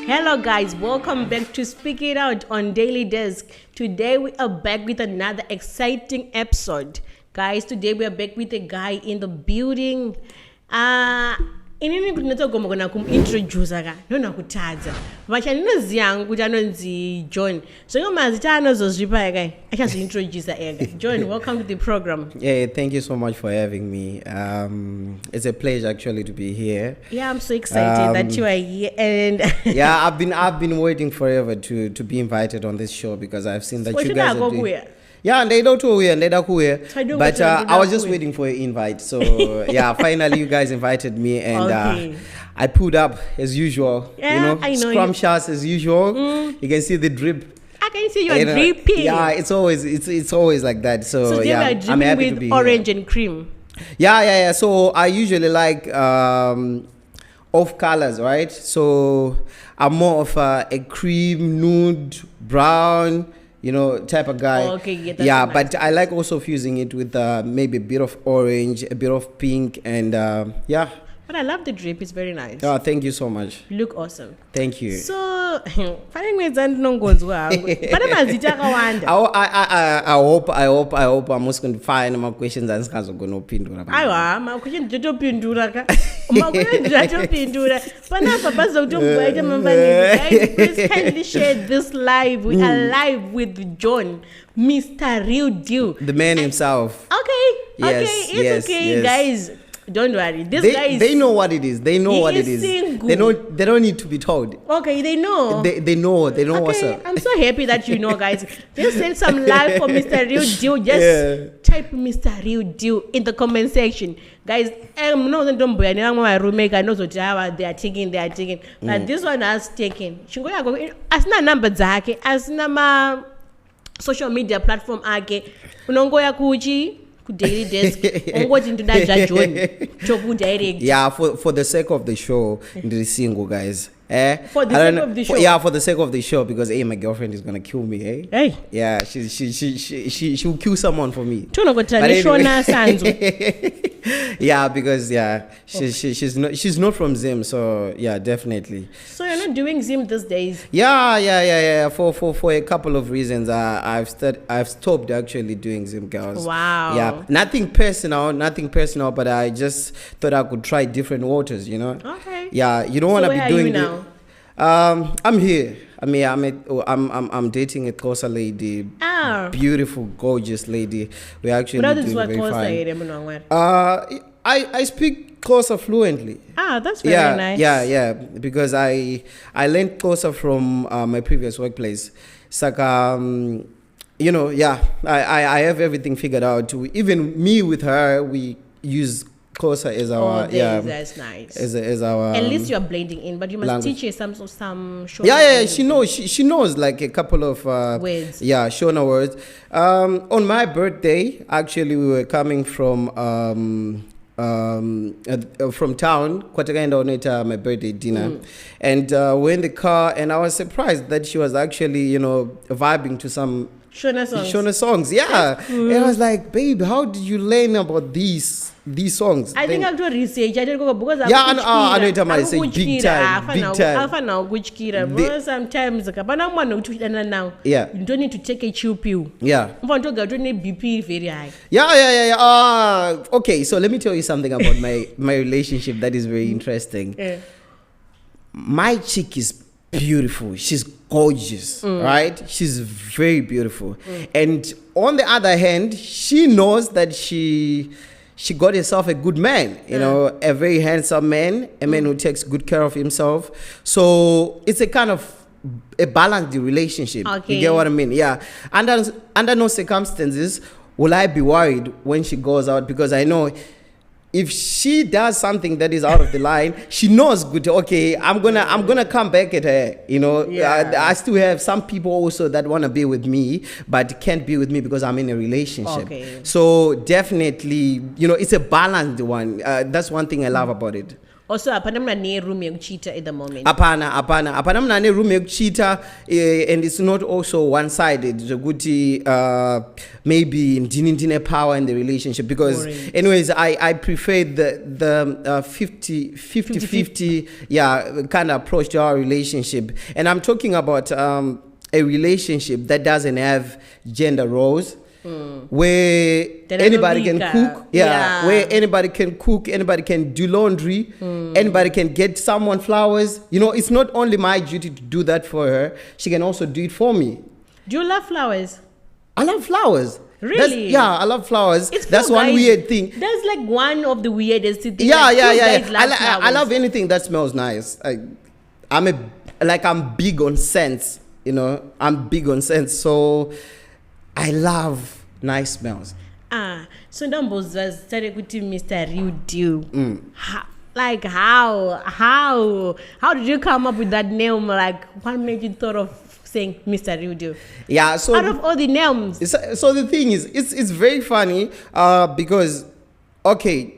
Hello guys, welcome back to Speak It Out on Daily Desk. Today we are back with another exciting episode. Guys, today we are back with a guy in the building. Inini kunotogomba kana kumintroduce ka nona kutadza vachaninoziva kuti anonzi John zvino mazita anozozvipa eka achazointroduce ega. John, welcome to the program. Yeah, thank you so much for having me. It's a pleasure actually to be here. Yeah, I'm so excited that you are here. And yeah, I've been waiting forever to be invited on this show because I've seen that you guys are doing. Yeah, and they don't know and they don't know. But I was just waiting for an invite. So yeah, finally you guys invited me and okay. I pulled up as usual. Yeah, I know scrumptious as usual. You can see the drip. I can see you're dripping. Yeah, it's always like that. So yeah, I'm happy to be orange here. And cream. Yeah. So I usually like off colors, right? So I'm more of a cream, nude, brown, type of guy. Oh, okay, yeah, yeah, nice. But I like also fusing it with maybe a bit of orange, a bit of pink, and yeah. But I love the drip, it's very nice. Oh, thank you so much. You look awesome. Thank you. So, I hope I'm just going to find my questions and answers going to pindura. My questions to pindura. My questions to pindura. Please kindly share this live. We are live with John, Mr. Real Deal. The man himself. Okay, it's okay, guys. Don't worry. They know what it is. They know what it is. They don't need to be told. Okay, they know. They know. They know what's up. I'm so happy that you know, guys. Just send some love for Mr. Real Deal. Just type Mr. Real Deal in the comment section. Guys, I'm not my roommate. I know they are taking. But this one has taken. As na number zake, as na ma social media platform ake. Unongoya kuchi. Daily Desk. Yeah, for the sake of the show, the single guys. For the sake of the show. Yeah, for the sake of the show, because my girlfriend is gonna kill me. Hey. Yeah, she'll kill someone for me. Yeah, because she's not from Zim, so yeah, definitely. So you're not doing Zim these days? Yeah. For a couple of reasons, I've stopped actually doing Zim, girls. Wow. Yeah, nothing personal, but I just thought I could try different waters, Okay. Yeah, you don't want to be doing now? I'm here. I'm dating a Xhosa lady, beautiful, gorgeous lady. We actually doing very fine. I speak Xhosa fluently. That's very nice. Yeah, because I learned Xhosa from my previous workplace. It's like I have everything figured out. Even me with her, we use Xhosa as our that's nice. As our at least you're blending in, but you must teach her some Shona. Yeah. She knows like a couple of words. Yeah, Shona words. On my birthday, actually, we were coming from town. Kwatakaenda my birthday dinner, and we're in the car, and I was surprised that she was actually vibing to some Shona songs. Yeah, and I was like, babe, how did you learn about these songs? I think I'll do research. I didn't go because I know it might say big time. Because sometimes now you don't need to take a chill pill. Yeah. BP very high. Yeah. Okay, so let me tell you something about my relationship that is very interesting. My chick is beautiful. She's gorgeous, right? She's very beautiful. And on the other hand, she knows that she got herself a good man, a very handsome man, a man who takes good care of himself. So it's a kind of a balanced relationship. Okay. You get what I mean? Yeah. Under no circumstances will I be worried when she goes out, because I know if she does something that is out of the line, she knows good. Okay, I'm gonna come back at her. I still have some people also that want to be with me, but can't be with me because I'm in a relationship. Okay. So definitely, it's a balanced one. That's one thing I love about it. Also, apana mna ne room yekuchita at the moment. Apana mna ne room yekuchita, and it's not also one-sided. Zokuti maybe ndine power in the relationship, because Boring. anyways, I prefer the 50-50 kind of approach to our relationship. And I'm talking about a relationship that doesn't have gender roles. Where anybody can cook, where anybody can cook, anybody can do laundry, anybody can get someone flowers. You know, it's not only my duty to do that for her, she can also do it for me. Do you love flowers? I love flowers. Really? I love flowers. It's That's cool, one guys. weird thing. That's like one of the weirdest things. Yeah. Guys love I love anything that smells nice. I'm big on scents. You know, I'm big on scents. So I love nice smells. So Ndamboza started with Mr. Real Deal. How did you come up with that name? Like, what made you thought of saying Mr. Real Deal? Yeah, so out of all the names. So the thing is, it's very funny because, okay,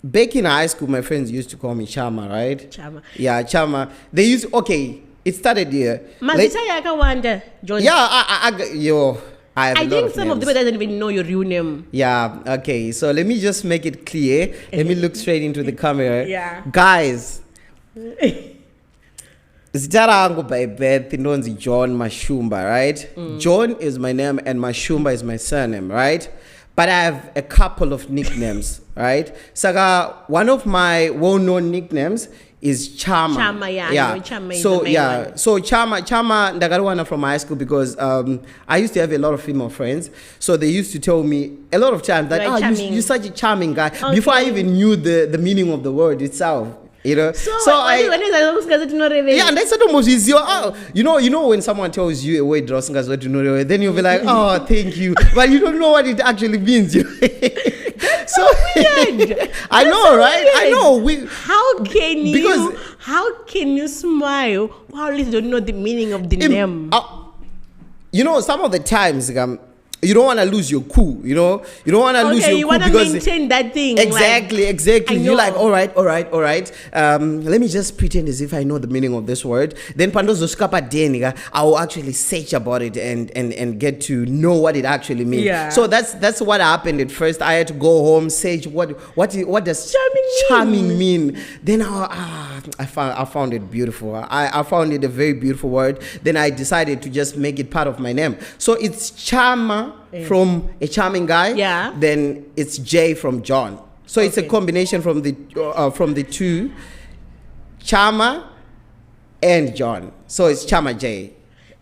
back in high school, my friends used to call me Charma, right? Charma. Yeah, Charma. They used, okay, it started here. John. Yeah, I think some of them doesn't even know your real name. Yeah, okay. So let me just make it clear. Let me look straight into the camera. Yeah. Guys. Zitarango by birth, Nonzi John Mashumba, right? John is my name and Mashumba is my surname, right? But I have a couple of nicknames, right? Saga, one of my well-known nicknames is Charma. Charma, yeah. Charma is so the main one. So Charma ndagaruana from high school, because I used to have a lot of female friends. So they used to tell me a lot of times that you're such a charming guy. Okay. Before I even knew the meaning of the word itself. You know, and that's almost easy. You know when someone tells you a word, then you'll be like, oh, thank you, but you don't know what it actually means. So weird. I know, right? Weird. I know. How can you smile while you don't know the meaning of the name? You know, some of the times, you don't want to lose your cool, you know? You don't want to lose your cool. You want to maintain that thing. Exactly. You're like, all right. Let me just pretend as if I know the meaning of this word. Then Pandozo Skapa Deniga, I will actually search about it and get to know what it actually means. Yeah. So that's what happened at first. I had to go home, search what does charming mean. Then I found it beautiful. I found it a very beautiful word. Then I decided to just make it part of my name. So it's Charma. From a charming guy, then it's J from John. So it's a combination from the two, Charma and John. So it's Charma J.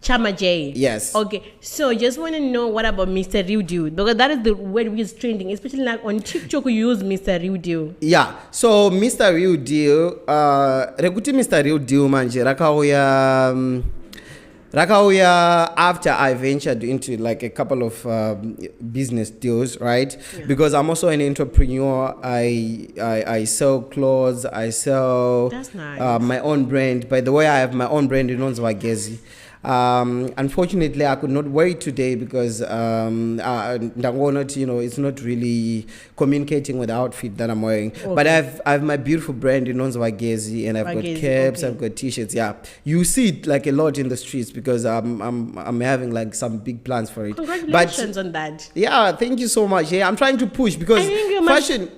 Charma J. Yes. Okay. So just want to know what about Mr. Real Deal, because that is the word we is trending, especially like on TikTok. We use Mr. Real Deal. Yeah. So Mr. Real Deal, rekuti Mr. Real Deal manje Rakauya, after I ventured into like a couple of business deals, right? Yeah. Because I'm also an entrepreneur. I sell clothes. I sell my own brand. By the way, I have my own brand in Onzwagezi. Unfortunately, I could not wear it today because it's not really communicating with the outfit that I'm wearing. Okay. But I have my beautiful brand in Onzwagezi, and I've got caps, I've got t-shirts. Yeah, you see it like a lot in the streets because I'm having like some big plans for it. Congratulations on that. Yeah, thank you so much. Yeah, I'm trying to push because fashion.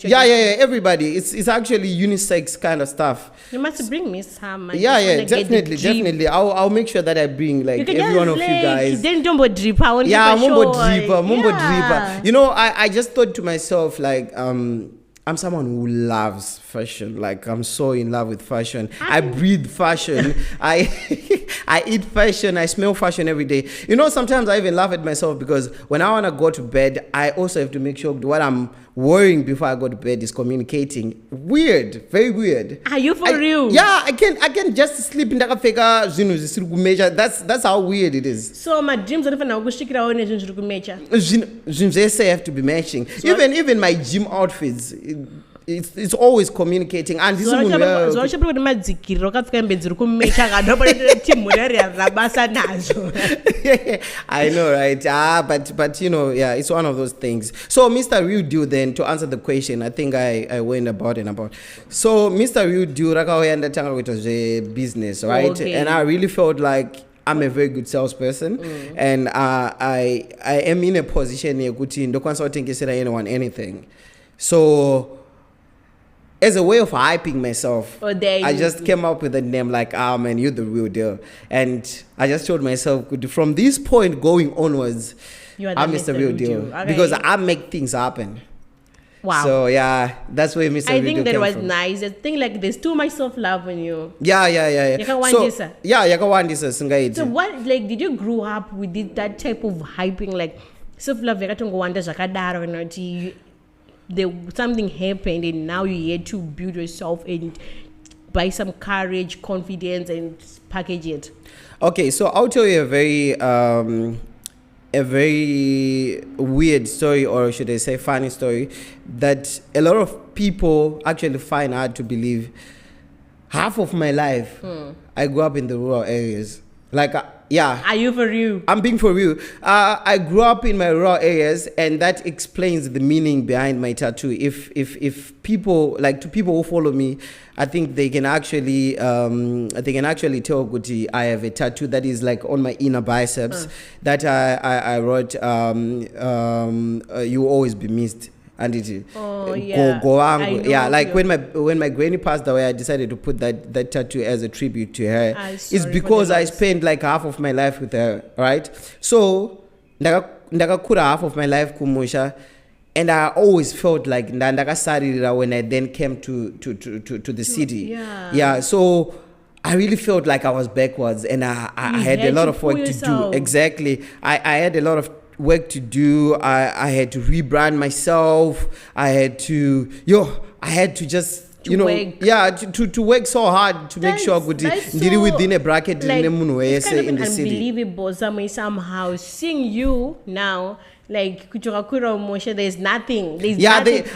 Yeah, everybody. It's actually unisex kind of stuff. You must bring me some. Yeah, definitely. I'll make sure that I bring like every one of you guys. Then Jumbo Drip. Mumbo Dripper. You know, I just thought to myself like I'm someone who loves fashion. Like I'm so in love with fashion. I breathe fashion. I eat fashion. I smell fashion every day. You know, sometimes I even laugh at myself because when I want to go to bed, I also have to make sure what I'm wearing before I go to bed is communicating. Weird, very weird. Are you for real? Yeah, I can just sleep in the measure. That's how weird it is. So my dreams are even Gyms have to be matching. So even my gym outfits. it's always communicating. And this is when I know, right? But you know, yeah, it's one of those things. So Mr. Real Deal, then, to answer the question, I think I went about and about. So Mr. Real Deal, it was a business, right? Okay. And I really felt like I'm a very good salesperson, and I am in a position here to consulting anyone anything. So as a way of hyping myself, I just came up with a name like, man, you're the real deal. And I just told myself, from this point going onwards, I'm Mr. Real Deal. Okay. Because I make things happen. Wow. So yeah, that's where Mr. I Real think Deal that was from. nice. I think like there's too much self-love in you. Yeah. So what, like, did you grow up with that type of hyping, like self-love? Something happened and now you had to build yourself and buy some courage, confidence, and package it. Okay, so I'll tell you a very weird story, or should I say funny story, that a lot of people actually find hard to believe. Half of my life, I grew up in the rural areas. Like, yeah. Are you for real? I'm being for real. I grew up in my rural areas, and that explains the meaning behind my tattoo. If people, like, to people who follow me, I think they can actually tell Guti I have a tattoo that is like on my inner biceps that I wrote. You will always be missed. And it like when my granny passed away, I decided to put that tattoo as a tribute to her. It's because I spent like half of my life with her, right? So ndakakura half of my life kumusha, and I always felt like ndakasarira when I then came to the city. Yeah. So I really felt like I was backwards, and I had a lot of work to do. Exactly. I had a lot of work to do. I had to rebrand myself. I had to just to work so hard to make sure I could within a bracket, like, it's kind of in the city. Unbelievable somehow seeing you now. Like Kuchurakura Moshe, there's nothing.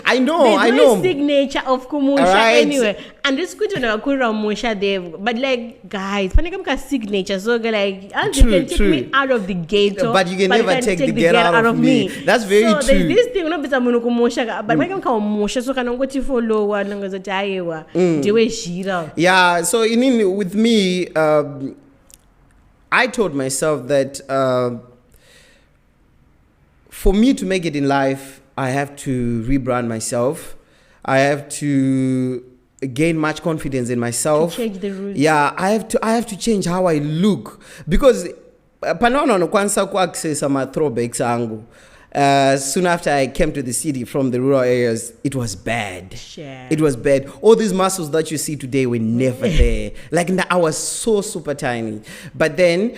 I know. There's no signature of Kumusha anyway. And this Kuchurakura Moshe there. But like, guys, Panakamka signature. So like, you can take me out of the gate. But you can never take the gate out of me. That's very true. So there's this thing, no bisa munuku Moshe. But Panakamka Moshe, so kanongo ti follow wa nongo za jayewa. Dewe jira. Yeah. So with me, I told myself that for me to make it in life, I have to rebrand myself. I have to gain much confidence in myself. To change the rules. Yeah, I have to change how I look, because panono kwanza ku access my throwbacks angu. Soon after I came to the city from the rural areas, it was bad. Sure. It was bad. All these muscles that you see today were never there. Like, I was so super tiny. But then,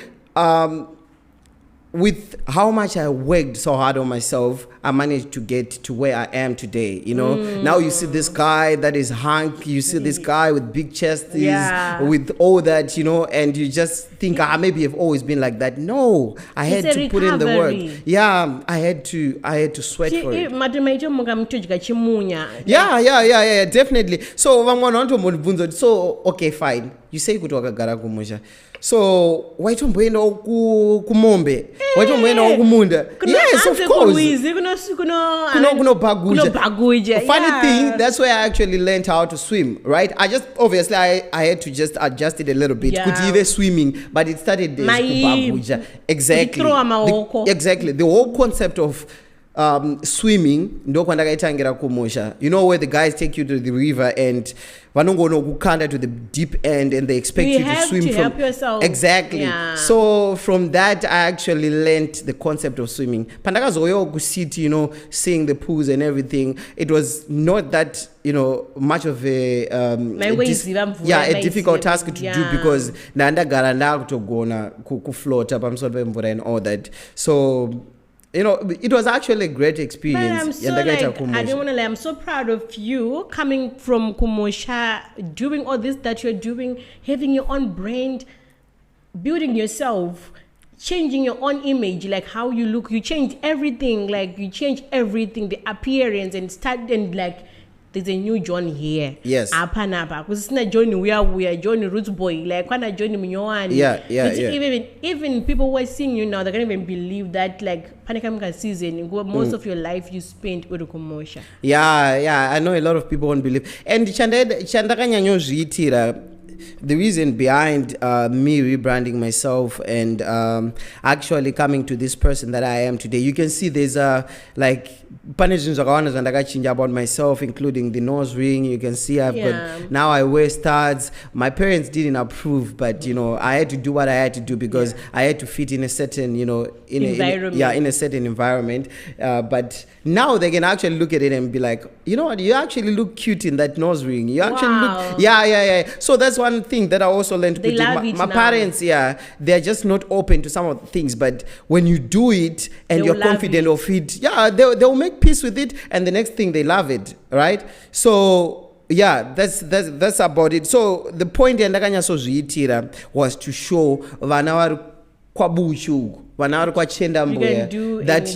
with how much I worked so hard on myself, I managed to get to where I am today. Now you see this guy that is hunk, you see this guy with big chest, with all that, and you just think, maybe I've always been like that. No, I had to put in the work. Yeah, I had to sweat for it. Yeah, definitely. So, okay, fine. You say kutwakagara kumusha. So, waitomboenda kumombe, waitomboenda kumunda. Yes, of course. Kuno baguja. Funny thing, that's where I actually learned how to swim, right? I had to just adjust it a little bit. Kutive swimming, but it started as baguja. Exactly. The whole concept of swimming, ndo kwandakaitangira kumusha. Where the guys take you to the river and vanongono kukanda to the deep end and they expect you to swim from help yourself. Exactly. Yeah. So from that I actually learned the concept of swimming. Pandakazoyo kusiti, seeing the pools and everything. It was not that much of a difficult task to do, because ndandagara ndakutogona kuflota pamusoro pemvura and all that. So it was actually a great experience. But I don't want to lie, I'm so proud of you coming from Kumosha, doing all this that you're doing, having your own brand, building yourself, changing your own image, like how you look. You change everything, the appearance, and there's a new John here. Yes. Apa napa. Kusina John we are John Roots boy. Like when John Mnyowani. Yeah. Even people who are seeing you now, they can't even believe that like Panikamka season, most of your life you spent with Kumosha. Yeah. I know a lot of people won't believe. And Chandakanya Zitira. The reason behind me rebranding myself and actually coming to this person that I am today, you can see there's like punishments about myself, including the nose ring. You can see I've got, now I wear studs. My parents didn't approve, but I had to do what I had to do because I had to fit in a certain in a certain environment. But now they can actually look at it and be like, you know what, you actually look cute in that nose ring. You actually look, yeah. So that's one thing that I also learned. They love it my now. Parents, they're just not open to some of the things. But when you do it and you're confident of it, they'll make peace with it. And the next thing, they love it, right? So that's about it. So the point was to show that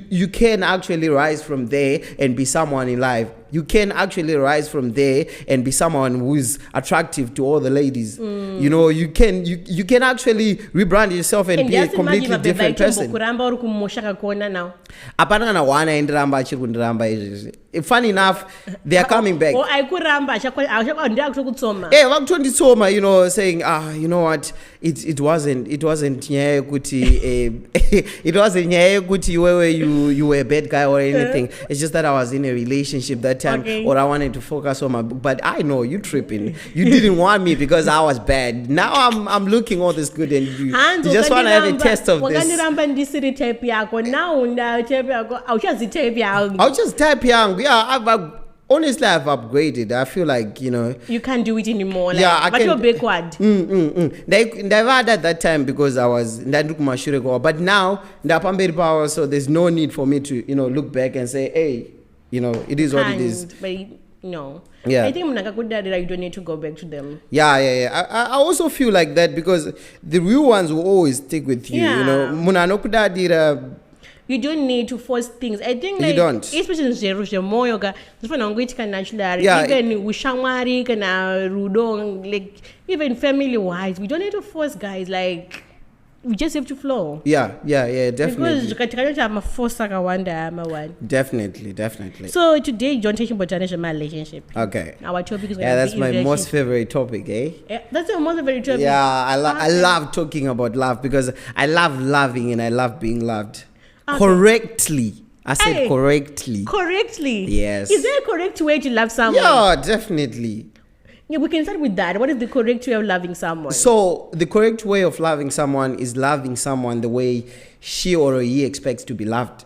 you can actually rise from there and be someone in life. You can actually rise from there and be someone who is attractive to all the ladies. You can actually rebrand yourself and be a completely different person. Funny enough, they are coming back. Saying, you know what, it wasn't it wasn't you were a bad guy or anything. It's just that I was in a relationship that time, or I wanted to focus on my. But I know you tripping. You didn't want me because I was bad. Now I'm looking all this good, and you just want to have a test of this. I'll just type young. Yeah, honestly, I've upgraded. I feel like, you can't do it anymore. Like, but you're backward. They've had at that time because I was but now power, so there's no need for me to look back and say, hey, it is what it is. But I think you don't need to go back to them. I also feel like that because the real ones will always stick with you. You don't need to force things. I think you don't. Especially in Jerusalem, even Ushamari, Rudong, like even family wise, we don't need to force guys. Like we just have to flow. Yeah, definitely. Because I'm a force one. Definitely. So today, John talking about international relationship. Okay. Our topic is that's my most favorite topic, eh? Yeah, that's your most favorite topic. Yeah, I love talking about love because I love loving and I love being loved. Okay. Correctly. I said correctly. Correctly? Yes. Is there a correct way to love someone? Yeah, definitely. Yeah, we can start with that. What is the correct way of loving someone? So, the correct way of loving someone is loving someone the way she or he expects to be loved.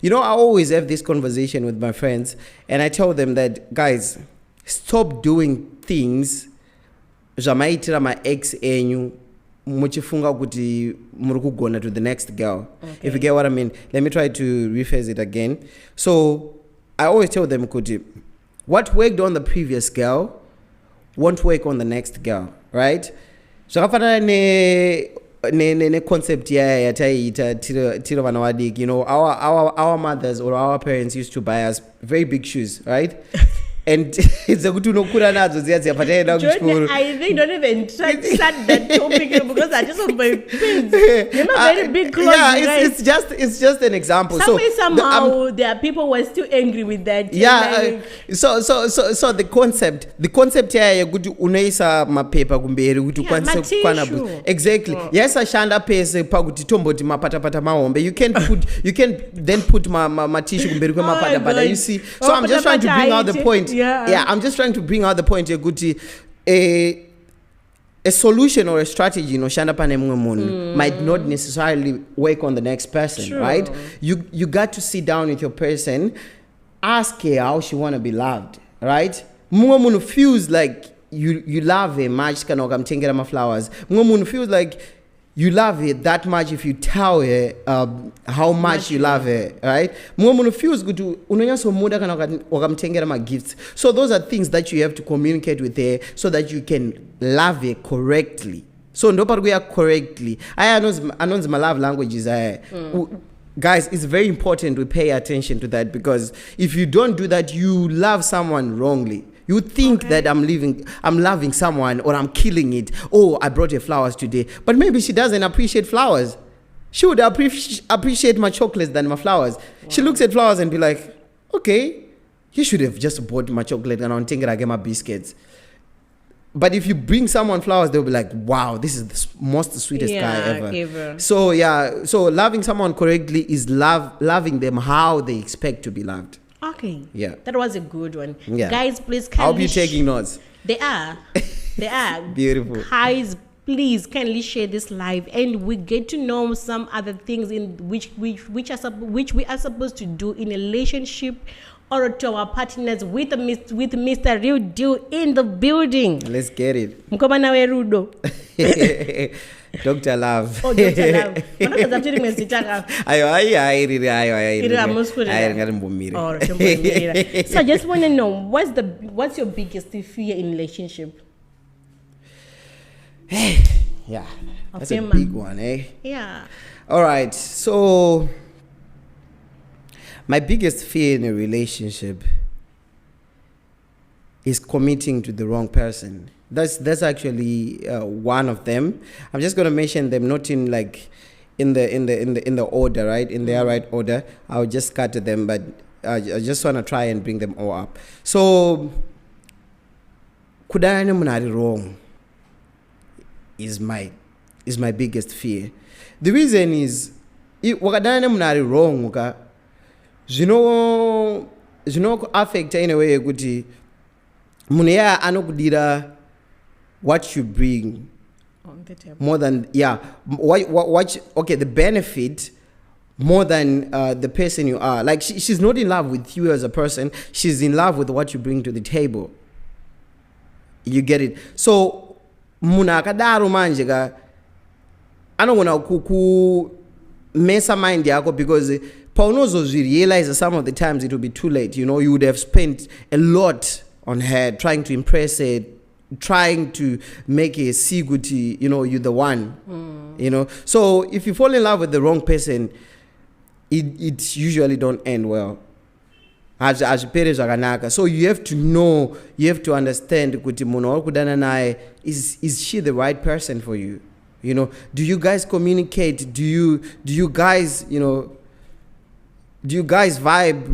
I always have this conversation with my friends, and I tell them that, guys, stop doing things Jamaitira my ex enyu muchifunga kuti muri kugona to the next girl. Okay. If you get what I mean. Let me try to rephrase it again. So I always tell them kuti what worked on the previous girl won't work on the next girl, right? So ne concept tiro vana vadiki, our mothers or our parents used to buy us very big shoes, right? And it's a good to know I think don't even try to start that topic because I just want my pins. You're not very big clothes. Yeah, it's just an example. Somehow there are people who are still angry with that. Yeah. So the concept here good unaisa mapepa kumberi kuti kwanise kwana exactly. Yes, ashanda pese pakuti tomboti mapata mahombe. You can then put my tissue kumberi kwa mapata. You see. So I'm just trying to bring out the point. Yeah, I'm just trying to bring out the point here, Guti. A solution or a strategy, might not necessarily work on the next person. True. Right? You got to sit down with your person, ask her how she want to be loved, right? Mungu feels like you love her much, kana flowers. Mungu feels like you love her that much if you tell her how much you love her, right? Mungu feels good to unonyaso muda kana wakamtengera ma gifts. So those are things that you have to communicate with her so that you can love her correctly. So ndo paruya correctly. I know my love languages guys, it's very important we pay attention to that, because if you don't do that, you love someone wrongly. You think that I'm loving someone, or I'm killing it. Oh, I brought her flowers today. But maybe she doesn't appreciate flowers. She would appreciate my chocolates than my flowers. Wow. She looks at flowers and be like, okay, you should have just bought my chocolate and I'm thinking I get my biscuits. But if you bring someone flowers, they'll be like, wow, this is the most sweetest guy ever. So yeah, so loving someone correctly is loving them how they expect to be loved. Okay. Yeah. That was a good one. Yeah. Guys, please I hope you're taking notes. They are. Beautiful. Guys, please kindly share this live, and we get to know some other things in which we are supposed to do in a relationship or to our partners with Mr. Real Deal in the building. Let's get it. Mkomana we Rudo. Dr. Love. Oh, Dr. Love. So I just want to know, what's your biggest fear in relationship? Yeah, that's a big one, eh? Yeah. All right, so my biggest fear in a relationship is committing to the wrong person. That's actually one of them. I'm just gonna mention them, not in the order, right? In their right order. I'll just cut to them, but I just wanna try and bring them all up. So, kudana munari wrong is my biggest fear. The reason is wakadana munari wrong uka zino affect in a way kuti muneya anokudira what you bring on the table more than the benefit more than the person you are. Like she's not in love with you as a person, she's in love with what you bring to the table. You get it? So muna akadaro manje ka anogona ku mesa mind yako, because paunozo realize some of the times it will be too late. You know, you would have spent a lot on her, trying to impress her, trying to make her see good, you know, you're the one. You know, so if you fall in love with the wrong person, it usually don't end well. So you have to know, you have to understand, is she the right person for you? You know, do you guys communicate? Do you guys, you know, do you guys vibe?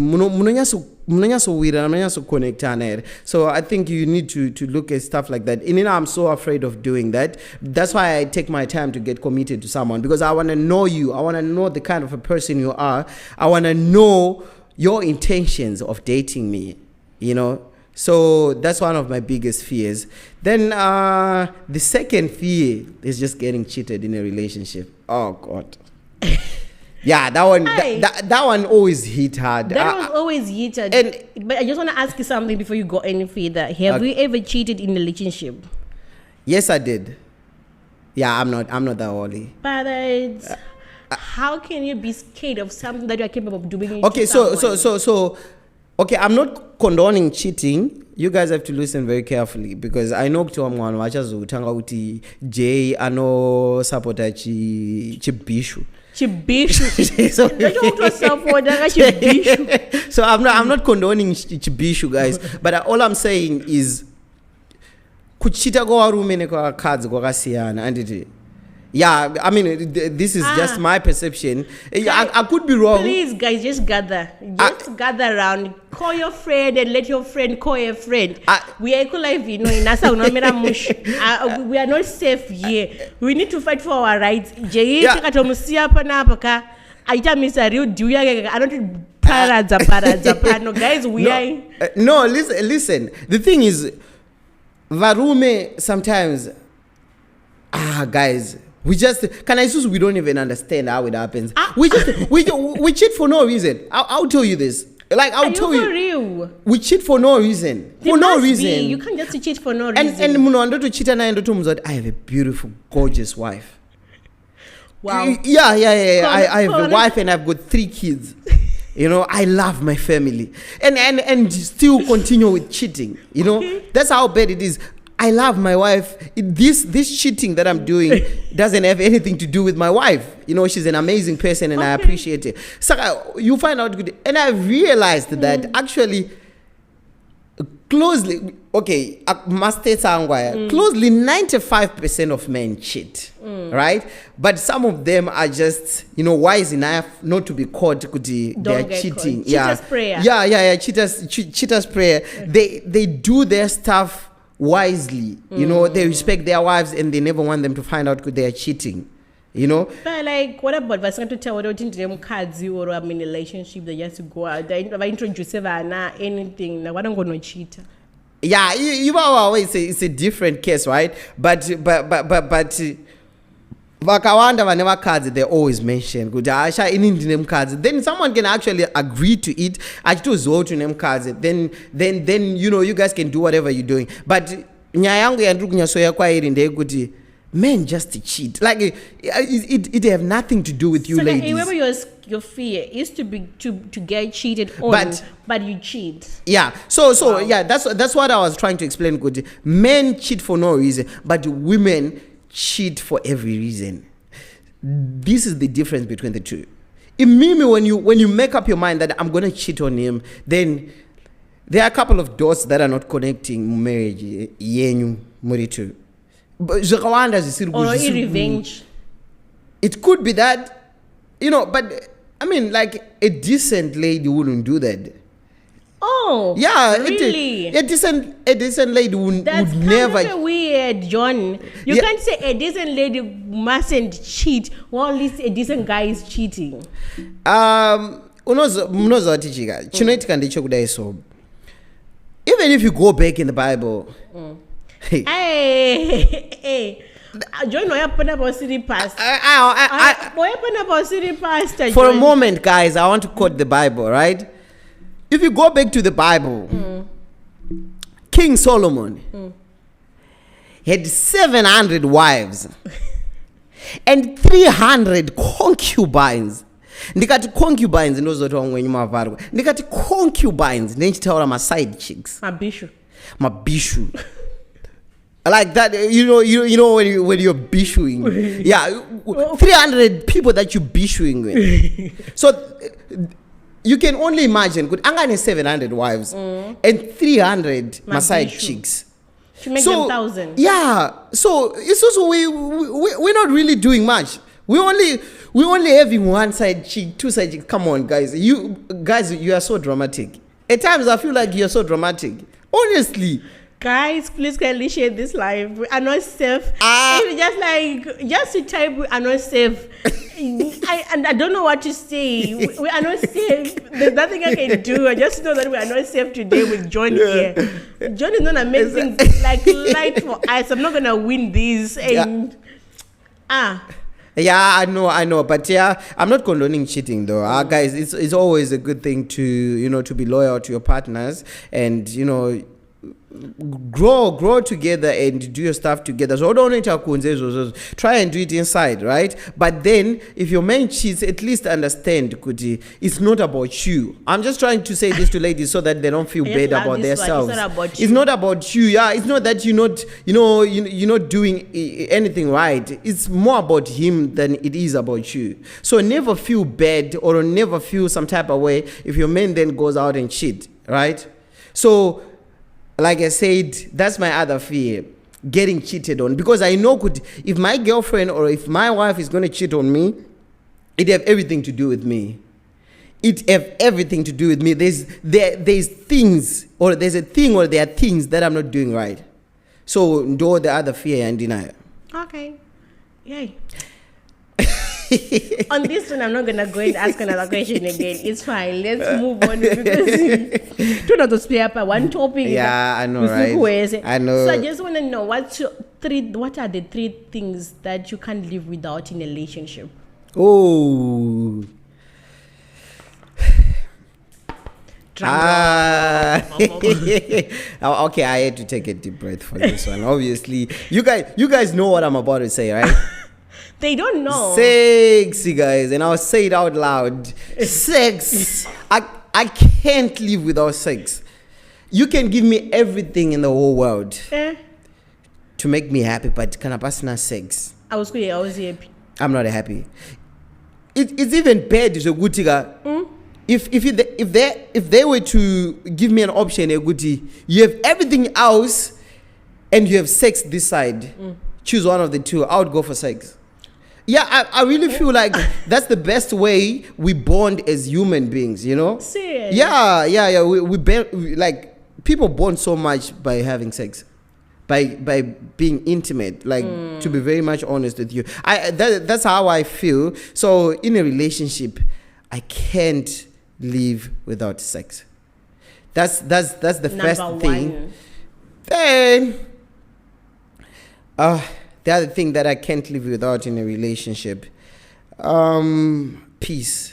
So I think you need to look at stuff like that. And I'm so afraid of doing that. That's why I take my time to get committed to someone, because I want to know you. I want to know the kind of a person you are. I want to know your intentions of dating me, you know. So that's one of my biggest fears. Then the second fear is just getting cheated in a relationship. Oh God. Yeah, that one. That one always hit hard. That was always hit hard. But I just want to ask you something before you go any further. Have you ever cheated in a relationship? Yes, I did. Yeah, I'm not that holy. But how can you be scared of something that you are capable of doing? Okay, so okay, I'm not condoning cheating. You guys have to listen very carefully, because I know mwana wachazotanga kuti Jay ano supporta chibishu. So I'm not condoning chibishu, guys, but all I'm saying is kuchita kwa warume ne kwa kadzi kwakasiyana anditi. Yeah, I mean, this is just my perception. I could be wrong. Please, guys, just gather. Gather around. Call your friend and let your friend call your friend. We are live, you know, in Nasa. We are not safe here. We need to fight for our rights. I don't No, guys, we are. No, listen. The thing is, varume sometimes, guys. We don't even understand how it happens. We cheat for no reason. I'll tell you this. Like, I'll tell you. For real? We cheat for no reason. You can't just cheat for no reason. And I have a beautiful, gorgeous wife. Wow. Yeah. I have a wife and I've got 3 kids. You know, I love my family. And still continue with cheating. You know, that's how bad it is. I love my wife. This cheating that I'm doing doesn't have anything to do with my wife. You know, she's an amazing person and I appreciate it. So you find out good. And I realized that actually closely, closely 95% of men cheat, right? But some of them are just, wise enough not to be caught. They're cheating. Cheaters prayer. Cheaters prayer. They do their stuff wisely, they respect their wives and they never want them to find out they are cheating, But like, what about to tell what them cards or I'm in a relationship that you have to go out? They introduce anything. Like, what I'm going to cheat? Yeah, you always say it's a different case, right? But Wakawanda whenever cards they always mention good Asha in name cards. Then someone can actually agree to it. I to zo to name cards. Then you guys can do whatever you're doing. But nyayangu yandu kunyasoya kwa irinde kuti men just cheat. Like it have nothing to do with you, ladies. Remember your fear is to get cheated on, but you cheat. Yeah. So yeah, that's what I was trying to explain. Good. Men cheat for no reason, but women cheat for every reason. This is the difference between the two. In Mimi, when you make up your mind that I'm gonna cheat on him, then there are a couple of dots that are not connecting marriage. Yenyu muritu. But or revenge. It could be that, but I mean, like a decent lady wouldn't do that. Oh, yeah, really? A decent lady would never. That's kind of weird, John. You can't say a decent lady mustn't cheat while at least a decent guy is cheating. Even if you go back in the Bible, hey. John, what happened about city pastor? What happened about city pastor? For a moment, guys, I want to quote the Bible, right? If you go back to the Bible, King Solomon had 700 wives and 300 concubines. Ndikati concubines ndozoti wamwenyu mavarwa. Ndikati concubines ndechitaura my side chicks. Mabishu. Like that, when you're bishuing. Yeah, 300 people that you're bishuing with. So you can only imagine, good, Angane 700 wives and 300 Maasai chicks. To make them 1,000. Yeah. So it's also we're not really doing much. We only having one side chick, two side chicks. Come on, guys. You are so dramatic. At times I feel like you're so dramatic. Honestly. Guys, please kindly share this live. We are not safe. Just to type we are not safe. I don't know what to say. We are not safe. There's nothing I can do. I just know that we are not safe today with John here. John is not amazing light for us. I'm not gonna win this. And yeah, I know, but yeah, I'm not condoning cheating though. Guys, it's always a good thing to to be loyal to your partners and grow together and do your stuff together. So don't try and do it inside, right? But then if your man cheats, at least understand, Kuti, it's not about you. I'm just trying to say this to ladies so that they don't feel bad about themselves. It's not about you. Yeah, it's not that you're not doing anything right. It's more about him than it is about you. So never feel bad or never feel some type of way if your man then goes out and cheat, right? So like I said, that's my other fear, getting cheated on. Because I know if my girlfriend or if my wife is going to cheat on me, it have everything to do with me. It have everything to do with me. There's things, or there's a thing, or there are things that I'm not doing right. So, do the other fear and denial. Okay. Yay. On this one, I'm not going to go and ask another question again. It's fine. Let's move on because do not to spare up one topic. Yeah, I know, right? I know. So I just want to know what are the 3 things that you can't live without in a relationship? Oh. Okay, I had to take a deep breath for this one. Obviously, you guys know what I'm about to say, right? They don't know. Sexy, guys, and I'll say it out loud. Sex. I can't. can't live without sex. You can give me everything in the whole world. to make me happy, but kana pasina sex, I was happy. I'm not happy. It's even bad if they were to give me an option, you have everything else and you have sex this side, choose one of the two, I would go for sex. Yeah, I really feel like that's the best way we bond as human beings, you know? Serious? Yeah. We like people bond so much by having sex, by being intimate. Like to be very much honest with you, that's how I feel. So in a relationship, I can't live without sex. That's the first thing. Then, the other thing that I can't live without in a relationship, peace.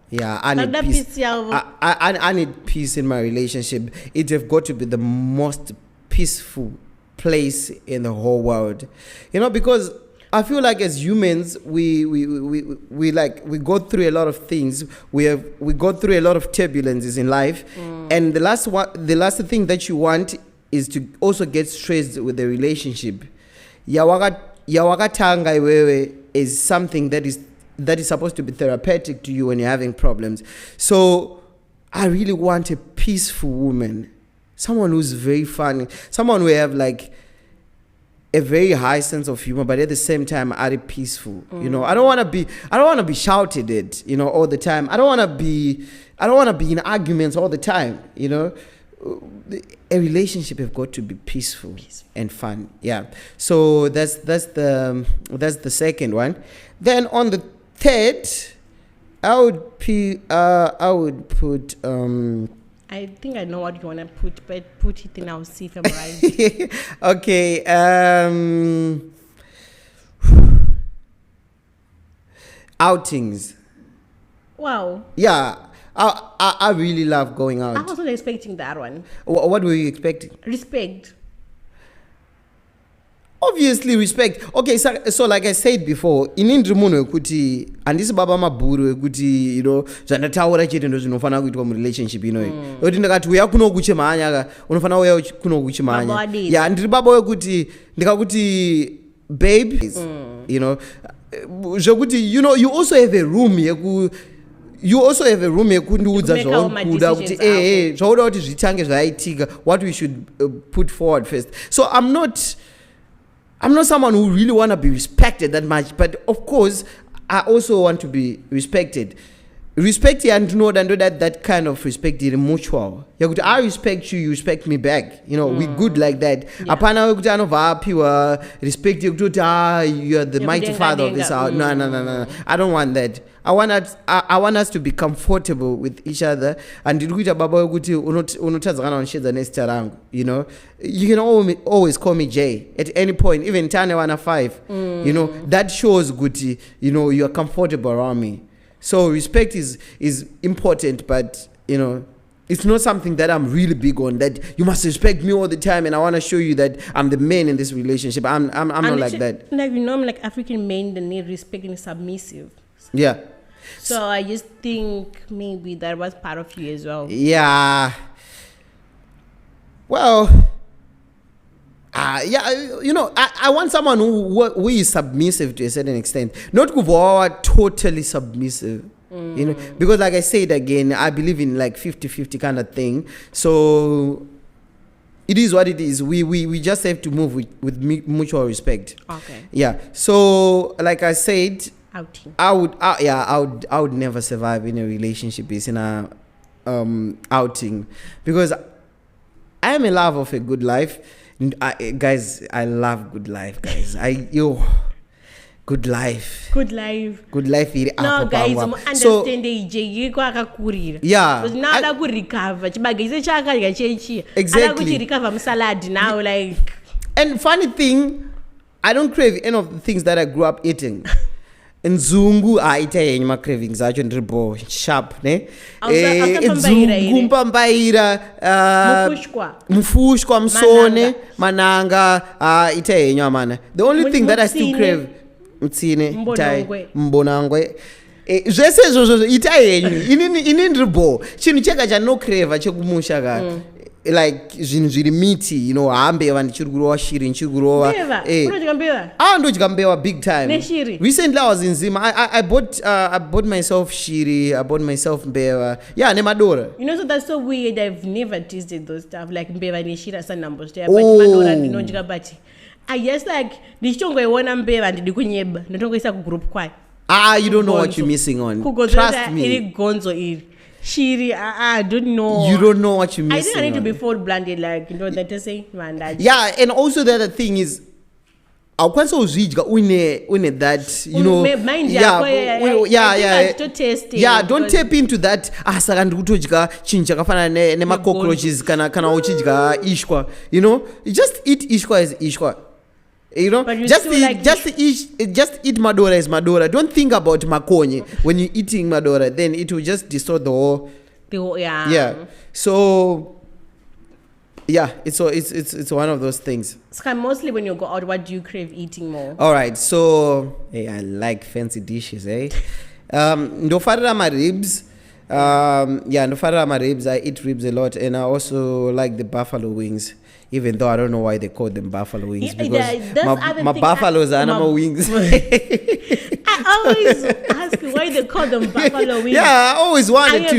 Yeah, I need peace. I need peace in my relationship. It have got to be the most peaceful place in the whole world, you know, because I feel like as humans we go through a lot of things. We go through a lot of turbulences in life, and the last thing that you want is to also get stressed with the relationship. Yawakatanga iwewe is something that is supposed to be therapeutic to you when you're having problems. So I really want a peaceful woman, someone who's very funny, someone who have like a very high sense of humor, but at the same time are peaceful. You know, I don't want to be shouted at, you know, all the time. I don't want to be in arguments all the time, you know. A relationship have got to be peaceful and fun. Yeah. So that's the second one. Then on the third, I would put I think I know what you want to put, but put it in, I'll see if I'm right. Okay. Outings. Wow. Yeah. I really love going out. I was not expecting that one. What were you expecting? Respect. Obviously respect. Okay, so like I said before, inindri munhu wekuti handisi baba mabhuru wekuti, you know, zvandataura chete ndo zvinofana kuitwa relationship inoyi. Kuti ndakati uya kuno kuchimhanya unofana uya kuno kuchimhanya. Yeah, ndiri baba wekuti ndikakuti babe, you know, zvokuti, you know, you also have a room yekundiudza zvaurikuda kuti zvauda kuti zvitange zvaitika, what we should put forward first. So I'm not someone who really want to be respected that much, but of course I also want to be respected. Respect and know that kind of respect is mutual. I respect you, you respect me back. You know, we good like that. Apana respect you are the mighty father of this house. No. I don't want that. I want us to be comfortable with each other. And you know, you can always call me Jay at any point, even Tane 5. You know, that shows good. You know, you are comfortable around me. So respect is important, but you know, it's not something that I'm really big on, that you must respect me all the time and I want to show you that I'm the man in this relationship. I'm not like that. Like, you know, I'm like African men, they need respect and submissive. Yeah. So I just think maybe that was part of you as well. Yeah. Well, yeah, you know, I want someone who is submissive to a certain extent, not totally submissive, you know, because like I said again, I believe in like 50-50 kind of thing. So it is what it is. We just have to move with mutual respect. Okay. Yeah. So like I said, outing. I would never survive in a relationship. It's in a outing, because I am a lover of a good life. Guys, I love good life, guys. Good life. Good life. Good life. No, guys, understand the yeah. Now I recover. Exactly. Recover salad now, like. And funny thing, I don't crave any of the things that I grew up eating. Nzungu aita yenye ma cravings acho ndiribo sharp ne nzungu mpambaira mufushwa msone mananga ita yenye amana. The only thing that I still crave mtsine tai mbonangwe zvese izvozvo ita yenyu ini ndiribo chinhu chega chano crave chekumusha ka like zvinhu zviri miti, you know, hambeva ndichiri kurova shiri ndichiri kurova unodya mbeva ndodya mbeva big time. Neshiri? Recently I was in Zima. I bought myself shiri, I bought myself mbeva, yeah, nemadora. You know, so that's so weird. I've never tasted those stuff like mbeva neshira sanambosta, but madora ndinodya. But I guess like ndichitongoiona mbeva ndidi kunyeba ndotongoisa kugroup kwayo. You don't know what you're missing on. Trust me. Iri gonzo iri. Shiri, I don't know. You don't know what you're missing. I think I need to be full blinded, like, you know, that to say, man. Yeah, and also the other thing is, aukwanisa uzvidya une that, you know, don't tap into that. Saka ndikutodya chinhu chakafanana nemacockroaches kana uchidya ishwa, you know, just eat ishwa as ishwa. You know, just eat madora as madora. Don't think about makonye when you're eating madora. Then it will just distort the whole. Yeah. So yeah, it's one of those things. So mostly when you go out, what do you crave eating more? All right. So I like fancy dishes. Ndofarira my ribs. Ndofarira my ribs. I eat ribs a lot, and I also like the buffalo wings. Even though I don't know why they call them buffalo wings, because my buffaloes are my wings. I always ask why they call them buffalo wings. Yeah, I always wanted to.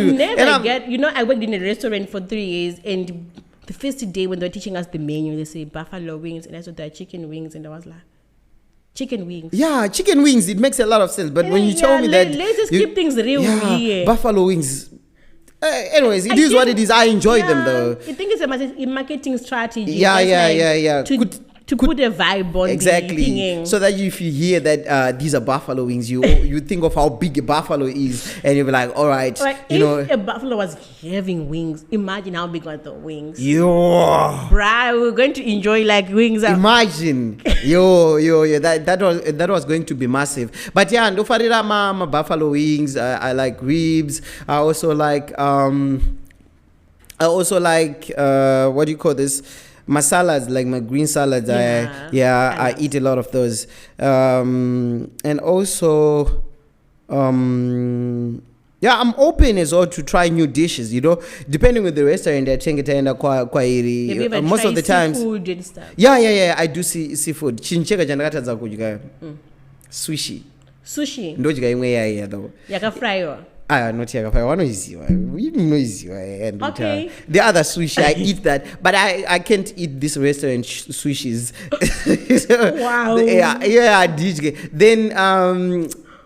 You know, I worked in a restaurant for 3 years, and the first day when they were teaching us the menu, they say buffalo wings, and I saw they're chicken wings, and I was like, chicken wings. Yeah, chicken wings. It makes a lot of sense. But when you tell me that, let's just keep things real here. Buffalo wings. Anyways, it is what it is. I enjoy them though. I think it's a marketing strategy. Yeah. To put a vibe on exactly, so that if you hear that these are buffalo wings, you think of how big a buffalo is, and you'll be like, all right, if a buffalo was having wings, imagine how big are the wings. Bruh, we're going to enjoy like wings. Imagine, that was going to be massive. But yeah, ndofarira my buffalo wings. I like ribs. I also like what do you call this? My salads, like my green salads, I eat a lot of those. And also, I'm open as well to try new dishes, you know, depending on the restaurant. Most of the times, seafood and stuff. Yeah, I do see seafood. Chincheka chandakatadza kudya sushi. Ndodya imwe yaya though. Yakafraiwa. Not yakafraiwa. Wanoiziwa. Okay. The other sushi, I eat that, but I can't eat this restaurant sushis. Wow. Yeah, DJ. Then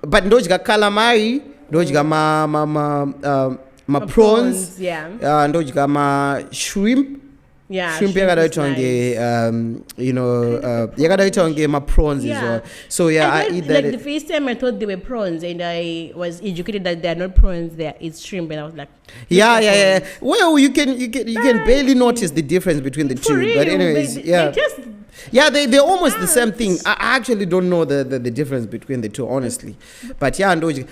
but ndodya calamari, ndodya ma prawns, ndodya ma shrimp. Yeah, shrimp yakadaitwa nge yakadaitwa nge ma prawns as well. So I eat that. Like the first time I thought they were prawns, and I was educated that they are not prawns, it's shrimp, and I was like, yeah. Well, you can barely notice the difference between the two. Real, but anyways, they're almost the same thing. I actually don't know the difference between the two, honestly. But sushi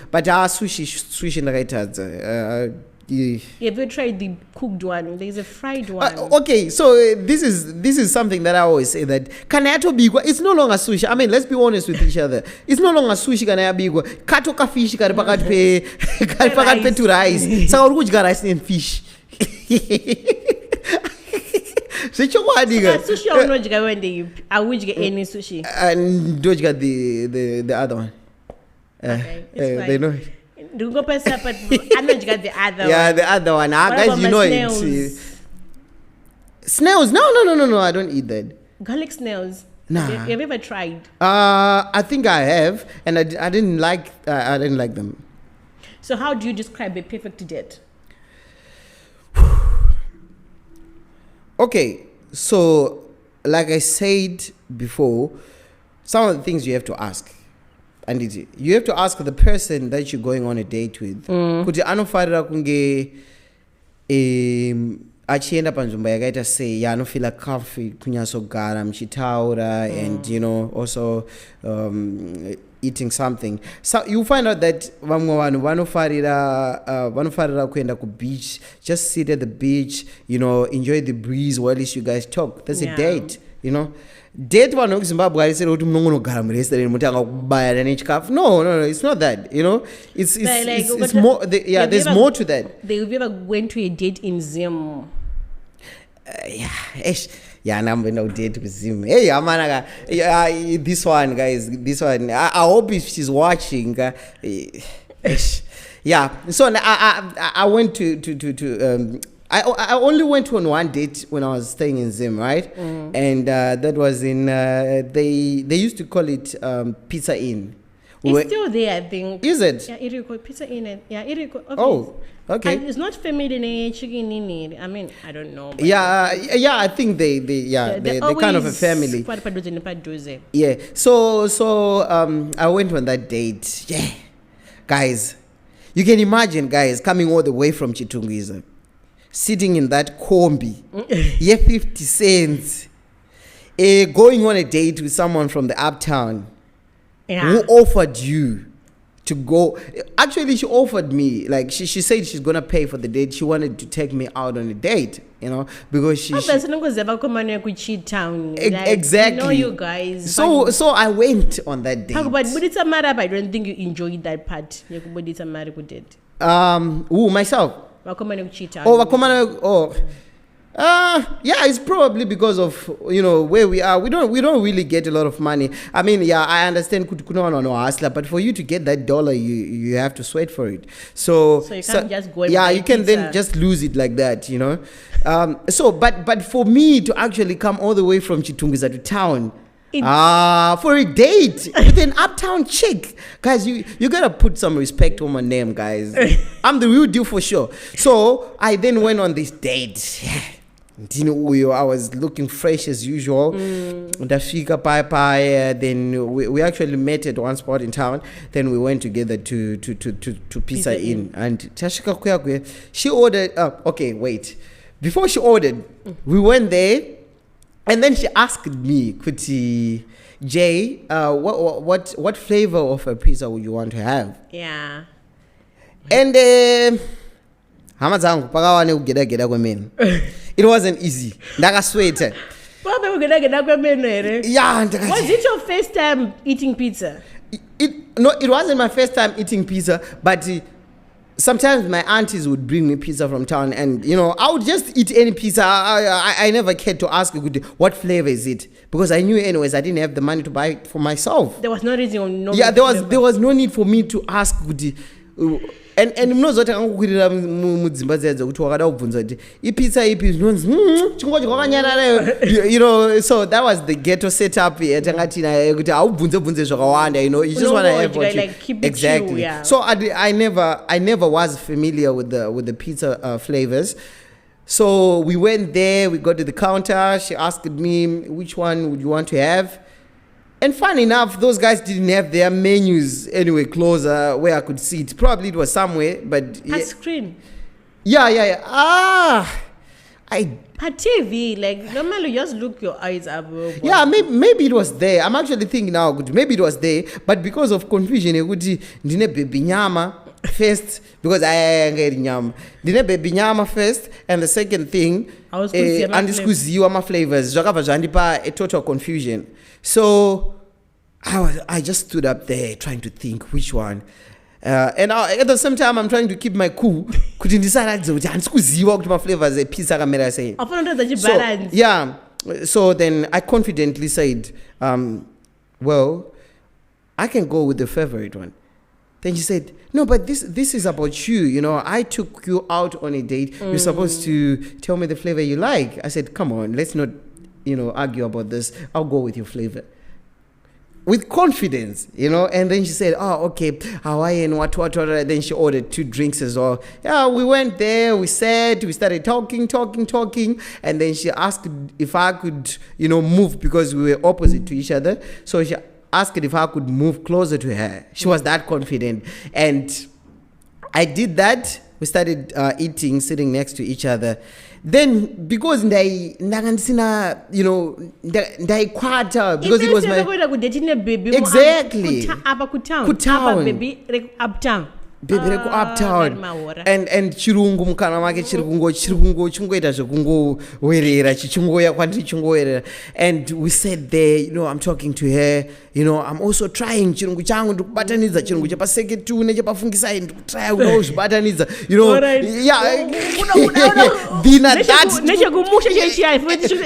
ndakaitadza. Have you tried the cooked one? There's a fried one. Okay, so this is something that I always say, that kanayatobikwa, it's no longer sushi. I mean, let's be honest with each other. It's no longer sushi kanayabikwa. Kato ka fish kari pakati pe to rice. Saka uri kudya rice and fish. Sushi aunodya wende awudya any sushi. And ndodya the other one. Okay, it's fine. They know. But I'm not got the other one. Yeah, the other one. Guys, you know it. Snails? No. I don't eat that. Garlic snails? Nah. Have you ever tried? I think I have, and I didn't like them. So how do you describe a perfect date? Okay, so like I said before, some of the things you have to ask. And you have to ask the person that you're going on a date with. Kuti anofarira kunge achienda panzvimbo yakaita sei anofila comfy kunyasogara muchitaura and also eating something. So you find out that vamwe vanhu vanofarira kuenda ku beach, just sit at the beach, enjoy the breeze while you guys talk. That's a date, Date vanhu kuzimbabwe arisere kuti munongonogara murestaurant mutanga kubayana nechikafu. No, it's not that. It's more. There's more to that. They ever went to a date in Zim? Yeah, and I'm no date with him. Hey, man, this one, guys, this one. I hope if she's watching. Yeah. So I went to I only went on one date when I was staying in Zim, right? And that was in they used to call it Pizza Inn. It's still there, I think. Is it? Yeah, it called Pizza Inn. Yeah, it called. Okay. Oh, okay. And it's not family chicken in it. I mean, I don't know. Yeah, I think they're kind of a family. Yeah. So I went on that date. Yeah, guys, you can imagine, guys, coming all the way from Chitungiza, sitting in that combi, 50 cents, going on a date with someone from the uptown. Yeah. Who offered you to go? Actually, she offered me, like she said she's gonna pay for the date. She wanted to take me out on a date, because she town. Exactly. You know, you guys. So I went on that date. But it's a matter. I don't think you enjoyed that part. It's a matter with it. Myself. Yeah, it's probably because of where we are. We don't really get a lot of money. I mean, yeah, I understand but for you to get that dollar, you have to sweat for it. So you can't just go. Yeah, you can then just lose it like that, but for me to actually come all the way from Chitungiza to town. For a date with an uptown chick, guys, you gotta put some respect on my name, guys. I'm the real deal for sure. So I then went on this date. I was looking fresh as usual. Then we actually met at one spot in town. Then we went together to Pizza Inn. And she ordered. Okay, wait. Before she ordered, we went there, and then she asked me, "Kuti Jay, what flavor of a pizza would you want to have?" Yeah. And it wasn't easy. Ndakasweta. Yeah. Was it your first time eating pizza? It wasn't my first time eating pizza, but sometimes my aunties would bring me pizza from town, and I would just eat any pizza. I never cared to ask what flavor is it, because I knew anyways I didn't have the money to buy it for myself. There was no reason. There was no need for me to ask. And mnozoti angokukwirira mudzimba dzedzo kuti wakada kubvunza kuti ipizza ipi zvinonzi chingodya kwakanyarara, so that was the ghetto setup yatanga nayo kuti haubvunze zvakawanda, you just want to have what like, keep it exactly chill, yeah. So I never was familiar with the pizza flavors. So we went there, we got to the counter, she asked me which one would you want to have. And fun enough, those guys didn't have their menus anywhere closer where I could see it. Probably it was somewhere, but a screen. Yeah. A TV, like normally you just look your eyes up. Yeah, maybe it was there. I'm actually thinking now, maybe it was there, but because of confusion, dine baby nyama first, because I get nyama. Dine baby nyama first, and the second thing, and my flavors. A total confusion. So I just stood up there trying to think which one. And at the same time, I'm trying to keep my cool. Couldn't decide my flavors pizza camera say. So, yeah. So then I confidently said, well, I can go with the favorite one. Then she said, no, but this is about you. I took you out on a date. You're supposed to tell me the flavor you like. I said, come on, let's not argue about this. I'll go with your flavor. With confidence, and then she said, oh, okay, Hawaiian, what. Then she ordered 2 drinks as well. Yeah, we went there, we sat, we started talking. And then she asked if I could, move, because we were opposite to each other. So she asked if I could move closer to her. She was that confident. And I did that. We started eating, sitting next to each other. Then, because ndakandsina, ndaikwata, because it was my... Exactly. Kutown. Uptown. baby reku uptown and chirungu mukana make chirungu chungoita zvekungowerera chichingoya kwandiri chungowerera. And we sat there, I'm talking to her, I'm also trying chirungu changu ndikubatanidza chirungu chepaseketu nechepafungisai ndikutry kuzvibatanidza, dhina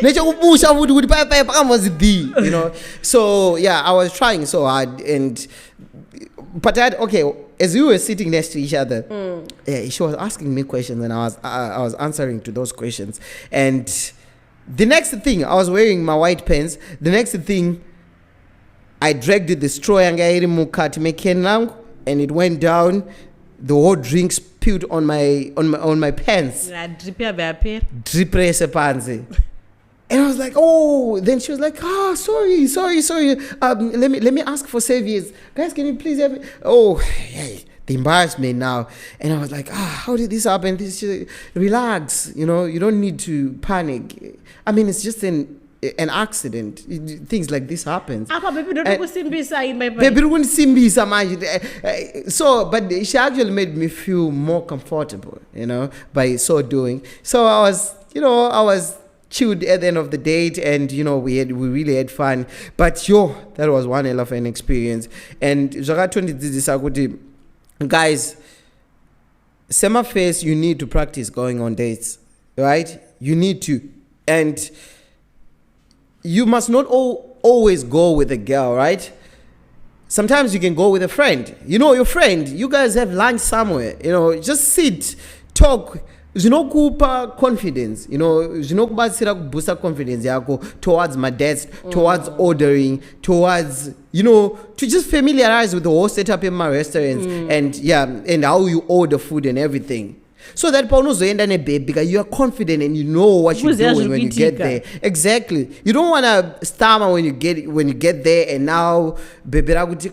nechekumusha futi kuti pai pakambozi d, so yeah, I was trying so hard. And but as we were sitting next to each other, she was asking me questions and I was answering to those questions. And the next thing, I was wearing my white pants. The next thing, I dragged the straw and it went down. The whole drink spilled on my pants. And I was like, oh, then she was like, sorry. Let me ask for service. Guys, can you please help me? Oh, hey, the embarrassment now. And I was like, how did this happen? Relax, you don't need to panic. I mean, it's just an accident. Things like this happens. So, but she actually made me feel more comfortable, by so doing. So I was chilled at the end of the date, and we really had fun. But that was one hell of an experience. And guys, summer phase, you need to practice going on dates, right? You need to. And you must not always go with a girl, right? Sometimes you can go with a friend. Your friend, you guys have lunch somewhere, just sit, talk. Zvinokupa confidence, zvinokubatsira kuboosta confidence yako towards my dates, towards ordering, towards, to just familiarize with the whole setup in my restaurants and how you order food and everything. So that paunozoenda nebabe because you are confident and you know what you're doing when you get there. Exactly. You don't want to stammer when you get there and now baby let's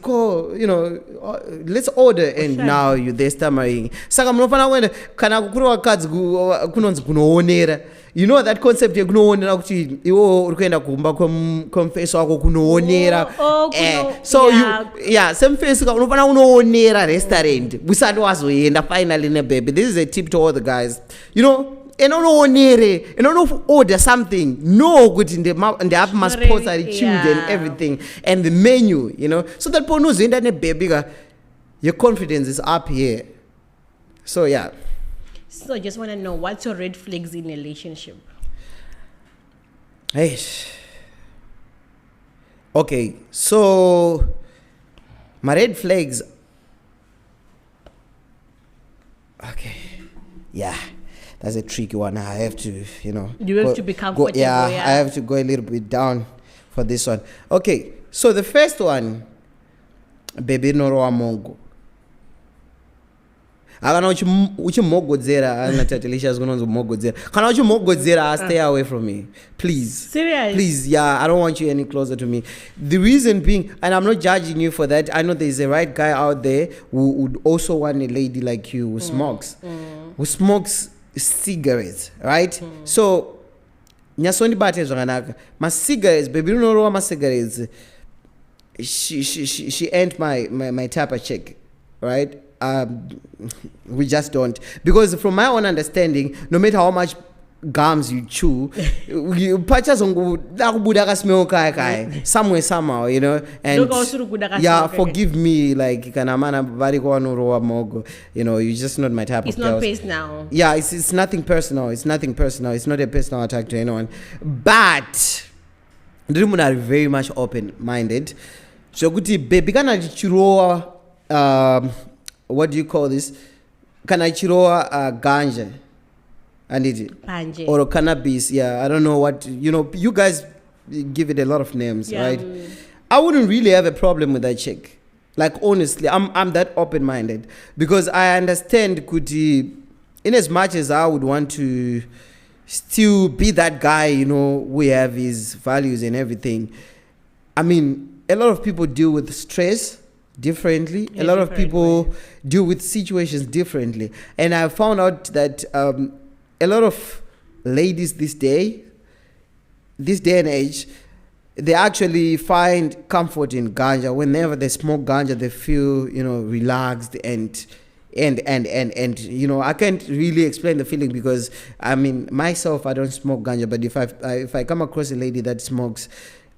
order and now you're there stammering. Saka munofana kuenda kana kukuru wakadzi kunonzi kunoonera. That concept yekunoonera kuti iwo uri kuenda kumba kwemufeso wako kunoonera. So same face unofana kunoonera restaurant usati wazoenda finally nebaby. This is a tip to all the guys, and order something. No, good in the app must post are chilled and everything, and the menu, so that ponos in that baby, your confidence is up here. So yeah. So I just want to know, what's your red flags in a relationship? Hey. Okay, so my red flags. Okay. Yeah, that's a tricky one. I have to, You have to be comfortable. I have to go a little bit down for this one. Okay, so the first one, baby noroa mongo. Kana uchimogodzera anatatelisha zvinonzi mogodzera. Kana uchimogodzera stay away from me. Please. Serious? Please, yeah, I don't want you any closer to me. The reason being, and I'm not judging you for that. I know there's a right guy out there who would also want a lady like you who smokes. Who smokes cigarettes, right? So nyasondibate zvakanaka. My cigarettes, baby unorowa my cigarettes. She ain't my type of chick, right? We just don't, because from my own understanding, no matter how much gums you chew, you patches on somewhere somehow, and forgive me, like you're just not my type of girl. It's not pace now. Yeah, it's nothing personal. It's nothing personal. It's not a personal attack to anyone, but the women are very much open-minded. So kuti baby kana chiroa what do you call this? Kana chiroa ganja and it or cannabis. Yeah, I don't know what you guys give it a lot of names, right? I wouldn't really have a problem with that chick. Like honestly, I'm that open-minded because I understand kuti in as much as I would want to still be that guy, we have his values and everything. I mean, a lot of people deal with stress differently. A lot of people deal with situations differently. And I found out that a lot of ladies this day and age, they actually find comfort in ganja. Whenever they smoke ganja, they feel, relaxed and and you know, I can't really explain the feeling because I mean myself, I don't smoke ganja, but if I come across a lady that smokes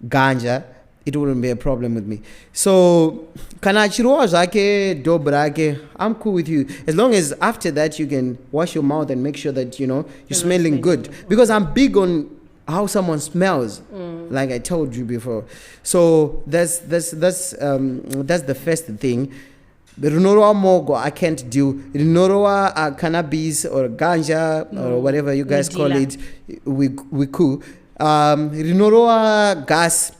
ganja, it wouldn't be a problem with me. So kana chiroa zake dobrake, I'm cool with you as long as after that you can wash your mouth and make sure that you know you're smelling good, because I'm big on how someone smells, like I told you before. So that's the first thing. Rinoroa mogo I can't do. Rinoroa cannabis or ganja or whatever you guys call it, we cool. Rinoroa gas,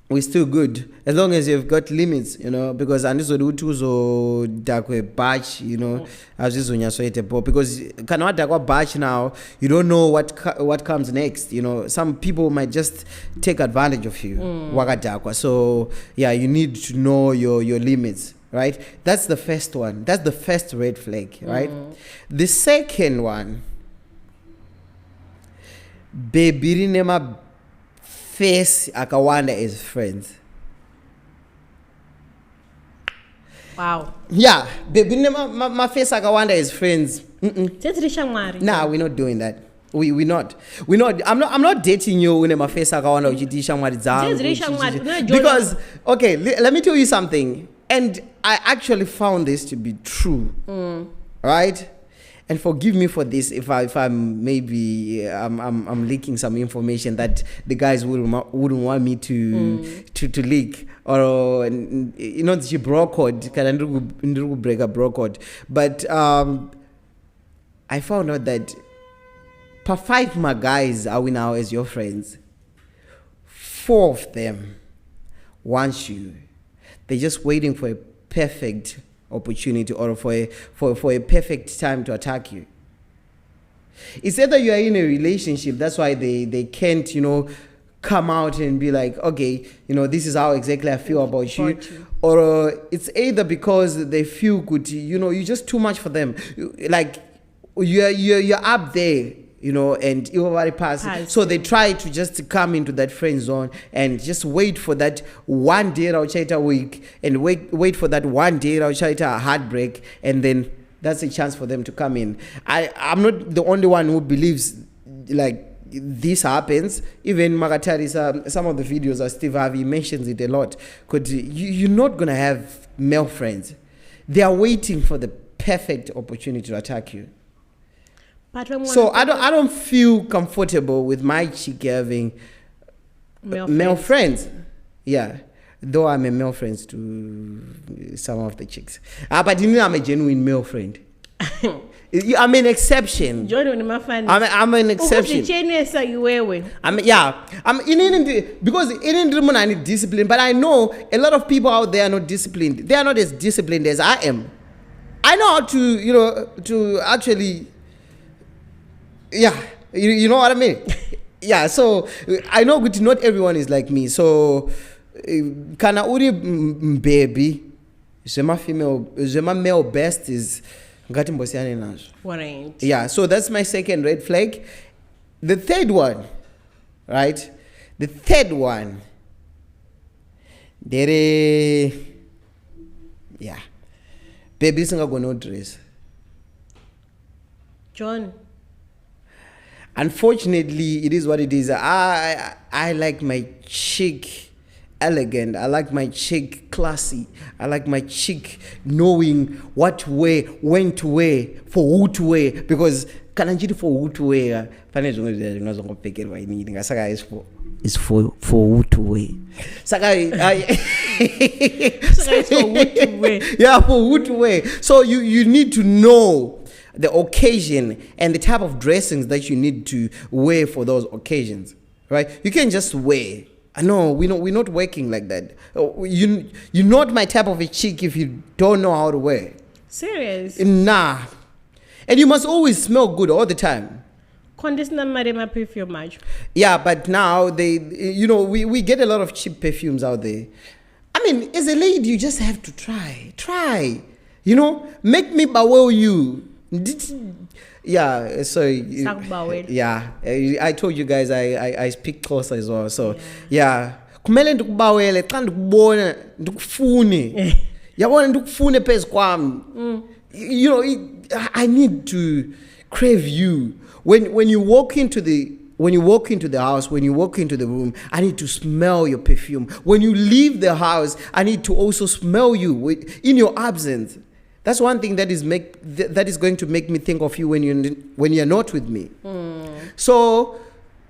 we're still good as long as you've got limits, you know, because anizodutuzo dakwe batch, you know, because cannot dakwa batch now, you don't know what comes next, you know. Some people might just take advantage of you. Wakadakwa. So yeah, you need to know your limits. Right? That's the first one. That's the first red flag, right? The second one, baby nema face akawanda is friends. Wow. Yeah, baby nema my face akawanda is friends. Nah, we're not doing that. We're not. I'm not dating you when my face akawanda because okay, let me tell you something. And I actually found this to be true, right? And forgive me for this if I'm maybe I'm leaking some information that the guys wouldn't want me to leak, or you know, she brokered, can break a brokered. But I found out that per 5 my guys are we now as your friends. 4 of them want you. They're just waiting for a perfect opportunity or for a perfect time to attack you. It's either you are in a relationship, that's why they can't, you know, come out and be like, okay, you know, this is how exactly I feel about you. Or it's either because they feel good, you know, you're just too much for them. Like you're up there, you know, and you already pass. So they try to just come into that friend zone and just wait for that one day outside a week, and wait for that one day outside a heartbreak, and then that's a chance for them to come in. I'm not the only one who believes like this happens. Even Magatari, some of the videos Steve Harvey mentions it a lot. Because you're not gonna have male friends. They are waiting for the perfect opportunity to attack you. So I don't feel comfortable with my chick having male friends. Yeah, though I'm a male friend to some of the chicks. But you know, I'm a genuine male friend. I'm an exception. I'm an exception. Because I need discipline, but I know a lot of people out there are not disciplined. They are not as disciplined as I am. I know how to, you know, to actually. Yeah, you know what I mean? Yeah, so I know not everyone is like me. So, kana uri baby, my male best is ngati mbosiane nazo. Right. Yeah, so that's my second red flag. The third one, right? The third one, yeah, baby singa go no dress. John. Unfortunately, it is what it is. I like my chick elegant. I like my chick classy. I like my chick knowing what to wear, when to wear, for who to wear. Because kananjiri for who to wear. It's for who to wear. Yeah, for who to wear. So you need to know the occasion and the type of dressings that you need to wear for those occasions, right? You can't just wear. I know we're not working like that. You're not my type of a chick if you don't know how to wear. Serious? Nah. And you must always smell good all the time. Conditioner my perfume much. Yeah, but now we get a lot of cheap perfumes out there. I mean, as a lady, you just have to try. You know, make me bow you. Yeah, sorry. Yeah, I told you guys I speak closer as well. So yeah, kumele ndikubawele xa ndikubona ndikufune. Yabona ndikufune phezu kwami. you know, I need to crave you. When you walk into the house, when you walk into the room, I need to smell your perfume. When you leave the house, I need to also smell you in your absence. That's one thing that is going to make me think of you when you're not with me. So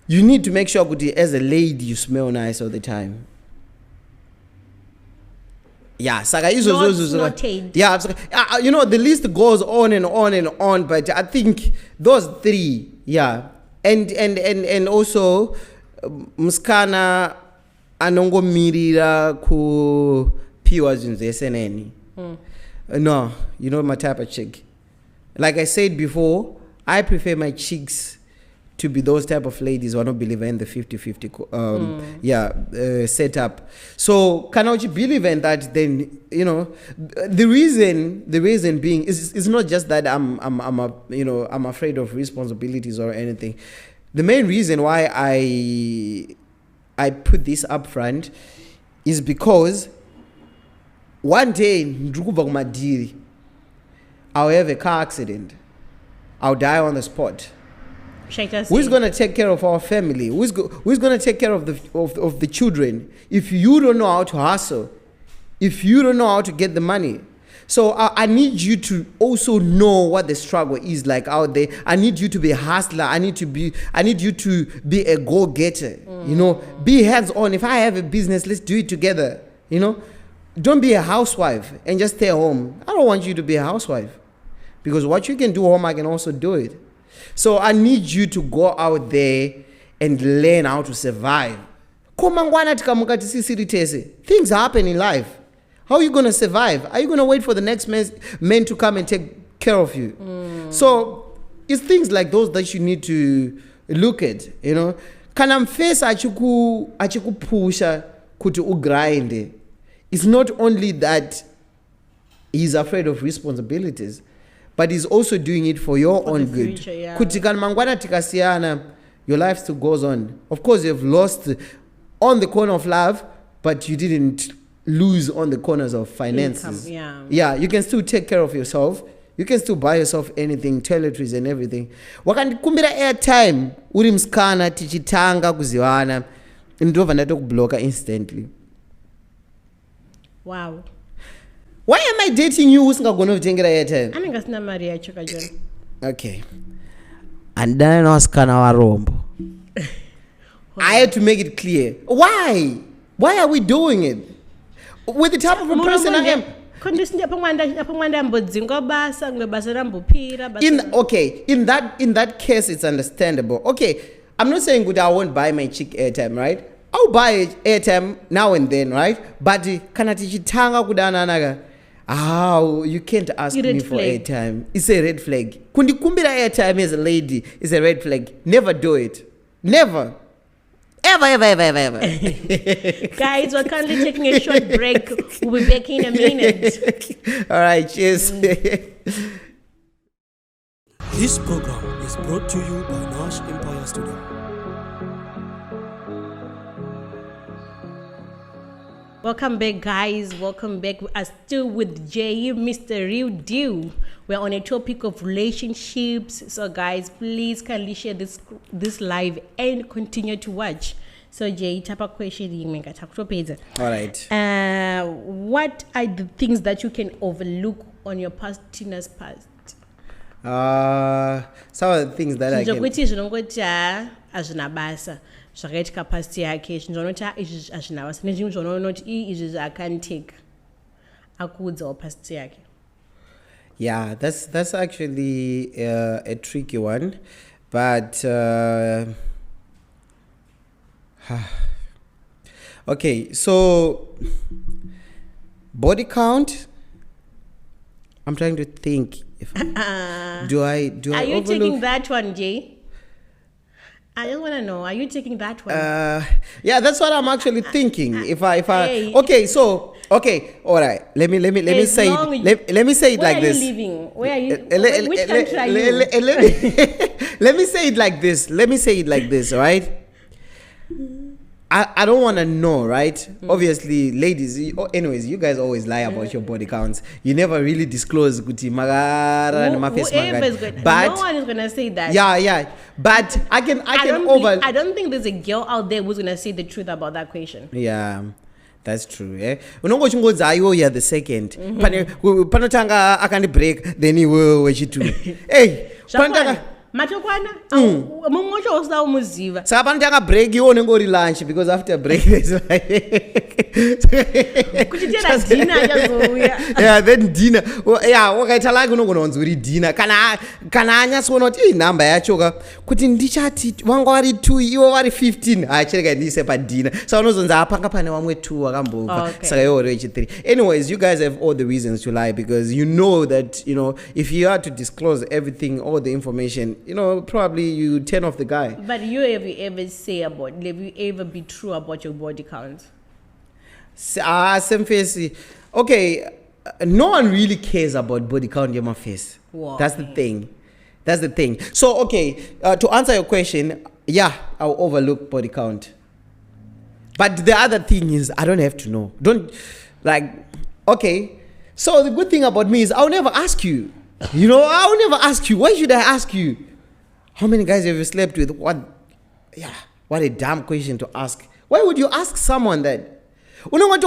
you need to make sure, as a lady, you smell nice all the time. Yeah, yeah, you know, the list goes on and on and on, but I think those three, yeah, and also muskana anongo mirira ku piwa zinzeseneni. No, you know my type of chick. Like I said before, I prefer my chicks to be those type of ladies who are not believer in the 50-50 setup. So can I believe in that? Then, you know, the reason being is not just that I'm afraid of responsibilities or anything. The main reason why I put this up front is because one day I'll have a car accident. I'll die on the spot. Who's going to take care of our family? Who's going to take care of the children if you don't know how to hustle, if you don't know how to get the money? So I need you to also know what the struggle is like out there. I need you to be a hustler. I need you to be a go-getter. You know, be hands-on. If I have a business, let's do it together. You know, don't be a housewife and just stay home. I don't want you to be a housewife, because what you can do home, I can also do it. So I need you to go out there and learn how to survive. Things happen in life. How are you going to survive? Are you going to wait for the next man to come and take care of you? So it's things like those that you need to look at, you know. Kanamfesa achikupusha kuti ugrind. It's not only that he's afraid of responsibilities, but he's also doing it for your own good. Kuti kan mangwana tikasiyana, your life still goes on. Of course, you've lost on the corner of love, but you didn't lose on the corners of finances. Income, yeah, you can still take care of yourself. You can still buy yourself anything, toiletries and everything. Wakandikumbira airtime, uri mskana tichitanga kuziwana, ndova ndatokublocka instantly. Wow. Why am I dating you usingagona kutengera airtime? Anenge asina mari yacho kajona. Okay. Andana noskana warombo. I had to make it clear. Why? Why are we doing it? With the type of a person I am. In that case, it's understandable. Okay, I'm not saying good I won't buy my chick airtime, right? I'll buy airtime now and then, right? But you can't ask me for airtime. It's a red flag. Kundikumbira airtime as a lady is a red flag. Never do it. Never. Ever. Guys, we're currently taking a short break. We'll be back in a minute. All right, cheers. This program is brought to you by Nash Empire Studio. Welcome back, guys. Welcome back. We are still with Jay, Mr. Real Deal. We're on a topic of relationships. So, guys, please kindly share this live and continue to watch. So, Jay, type of question you make. All right. What are the things that you can overlook on your partner's past? Some of the things that I can. Zvakaita capacity yake zvinonota izvi hazvinavasa nezvimwe zvaunoti izvi zvakaniteka akuudzawo past yake. Yeah, that's actually a tricky one, but okay, so body count. I'm trying to think if do I are you overlook? Taking that one, Jay? I just want to know, are you taking that one? Yeah, that's what I'm actually thinking. If I hey. Okay, all right. Let me say it. Let me say it like this. Where are you living? Where are you? Which country are you? Let me say it like this. All right. I don't want to know, right? Obviously, ladies, anyways, you guys always lie about your body counts. You never really disclose kuti magara and my face magara. But no one is gonna say that. Yeah. But I don't think there's a girl out there who's gonna say the truth about that question. Yeah. That's true, eh? Unongochungodza iwo the second. Panotanga akandi break then iwe wechitu. Hey, panotanga Machokwana? Mumosho usa umuziva. Saka panotanga break iwo unengori lunch because after break there's like kuchitera dinner chazouya. Yeah, then dinner. Yeah, wakaita like unongononzi uri dinner. Kana anyasona kuti number yachoka kuti ndichati wanga vari 2 iwo vari 15. Achereka ndise pa dinner. So unozonza apanga pane vamwe 2 vakambobva. Saka iwo uri 3. Anyways, you guys have all the reasons to lie because you know that, you know, if you had to disclose everything, all the information, you know, probably you turn off the guy. But have you ever be true about your body count? Same face. Okay, no one really cares about body count in my face. Wow. That's the thing. So, okay, to answer your question, yeah, I'll overlook body count. But the other thing is, I don't have to know. Okay. So the good thing about me is I'll never ask you. You know, I'll never ask you. Why should I ask you? How many guys have you slept with? What a damn question to ask. Why would you ask someone that? Yeah,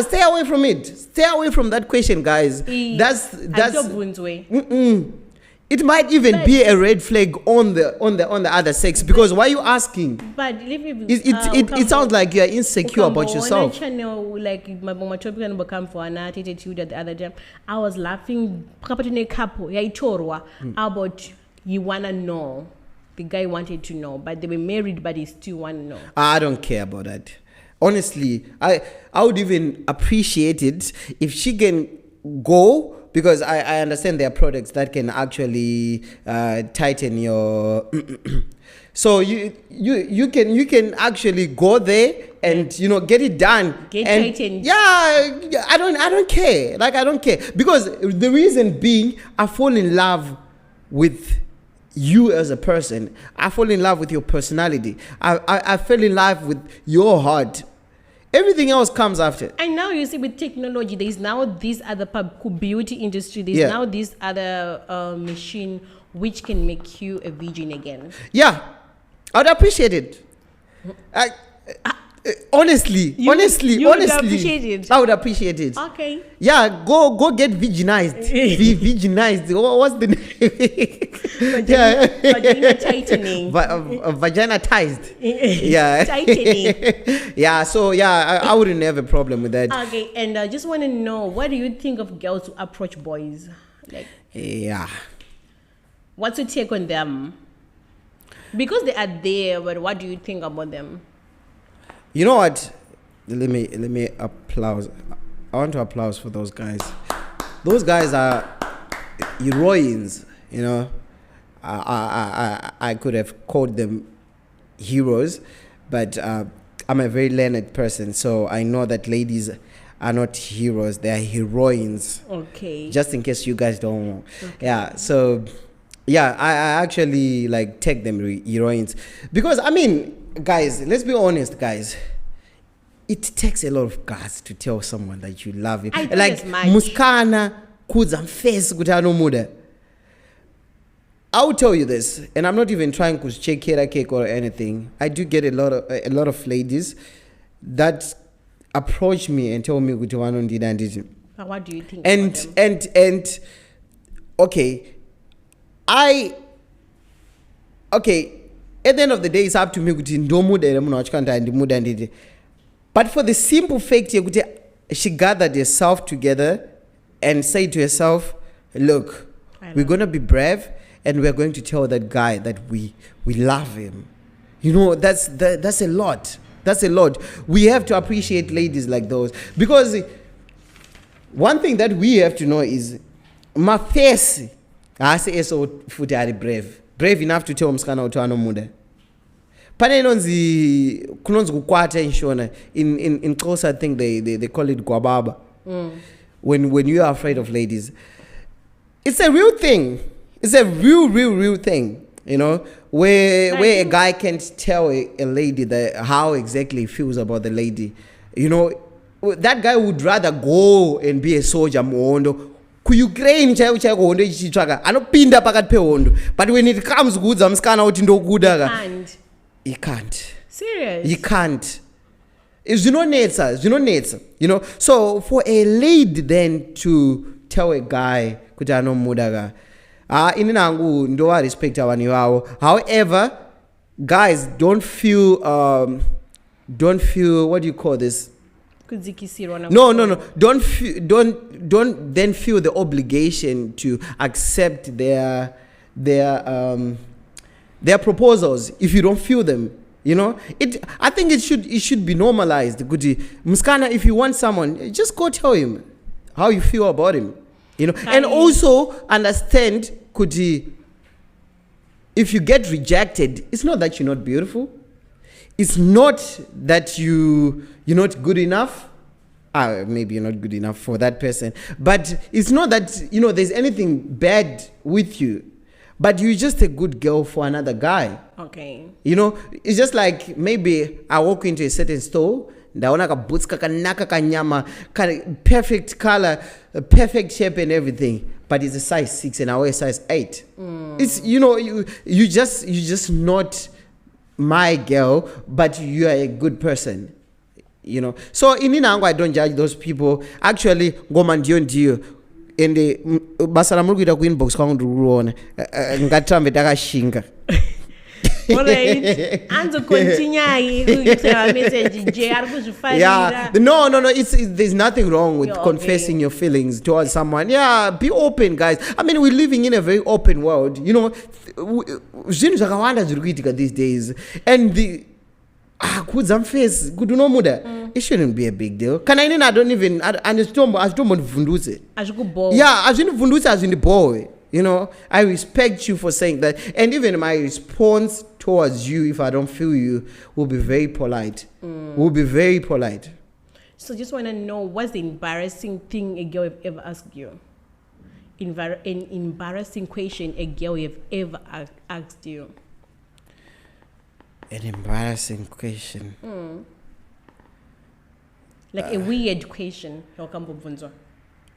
stay away from it. Stay away from that question, guys. That's it might even be a red flag on the other sex because why are you asking? But it sounds like you are insecure about yourself. Like my topic and become for an attitude at the other time. I was laughing about you wanna know. The guy wanted to know, but they were married, but he still want to know. I don't care about that. Honestly, I would even appreciate it if she can go, because I understand there are products that can actually tighten your so you can actually go there and, you know, get it done. Tightened. Yeah, I don't care. Like, I don't care. Because the reason being, I fall in love with you as a person. I fall in love with your personality. I fell in love with your heart. Everything else comes after. And now you see, with technology, there is now this other beauty industry. There's now this other machine which can make you a virgin again. Yeah, I'd appreciate it. Honestly, appreciate it. I would appreciate it. Okay. Yeah, go get virginized. Be virginized. What's the name? Vagina tightening. Vaginatized. Yeah. Tightening. Yeah. So yeah, I wouldn't have a problem with that. Okay, and I just want to know, what do you think of girls who approach boys? Like, yeah. What's your take on them? Because they are there, but what do you think about them? You know what? Let me applause. I want to applause for those guys. Those guys are heroines. You know, I could have called them heroes, but I'm a very learned person, so I know that ladies are not heroes; they are heroines. Okay. Just in case you guys don't know. Okay. Yeah. So, yeah, I actually like take them heroines because, I mean, guys, let's be honest, guys. It takes a lot of guts to tell someone that you love him. Like muskana kudza face kuti anomuda. I will tell you this, and I'm not even trying to check kera cake or anything. I do get a lot of ladies that approach me and tell me kuti vanondida nditi. What do you think? And okay, at the end of the day, it's up to me kuti ndomuda ere munhu wachikanda ndimuda nditi. But for the simple fact, she gathered herself together and said to herself, look, we're going to be brave and we're going to tell that guy that we love him. You know, that's a lot. That's a lot. We have to appreciate ladies like those. Because one thing that we have to know is, my face, I say so futi brave. Brave enough to tell mskana utano muda. Pane kunonzi kukwata inshona in Xhosa, I think they call it gwababa. When you are afraid of ladies, it's a real thing. It's a real thing. You know, where a guy can't tell a lady that how exactly he feels about the lady. You know, that guy would rather go and be a soldier muhondo. Ku-Ukraine chaiwo hondo ichitsvaka anopinda pakati pehondo, but when it comes kuudza musikana kuti ndokuda he can't. Serious? He can't. Zvinonetsa, you know. So for a lady then to tell a guy kuti anomuda ini nangu ndova respect vanhu ivavo. However, guys, don't feel what do you call this? No. Don't then feel the obligation to accept their proposals if you don't feel them. You know, I think it should be normalized. Muskana, if you want someone, just go tell him how you feel about him. You know, and also understand, if you get rejected, it's not that you're not beautiful. It's not that you're not good enough. Maybe you're not good enough for that person. But it's not that, you know, there's anything bad with you. But you're just a good girl for another guy. Okay. You know, it's just like maybe I walk into a certain store, ndaona ka boots kakanaka kanyama, perfect color, perfect shape and everything, but it's a size 6 and I wear size 8. It's, you know, you just not my girl, but you are a good person. You know, so in Inango I don't judge those people. Actually, ngoma ndio and basa lamuri kuita ku inbox kwangu ndikuona ngatrambe takashinga. Alright, anzo continue kuita message je ari kuzvifarira. Yeah, no, there's nothing wrong with confessing your feelings towards someone. Yeah, be open, guys. I mean, we're living in a very open world. You know, zvinhu zvakawanda zviri kuitika these days, and the kudza face kuti unomuda, it shouldn't be a big deal. Kana inini I don't even azvitombondivhundutse. Azvikubhora. Yeah, azvindivhundutse azvindibhowe. You know, I respect you for saying that, and even my response towards you, if I don't feel you, will be very polite. Will be very polite. So just want to know, what's the embarrassing thing a girl have ever asked you? An embarrassing question a girl have ever asked you? An embarrassing question. Like a weird question.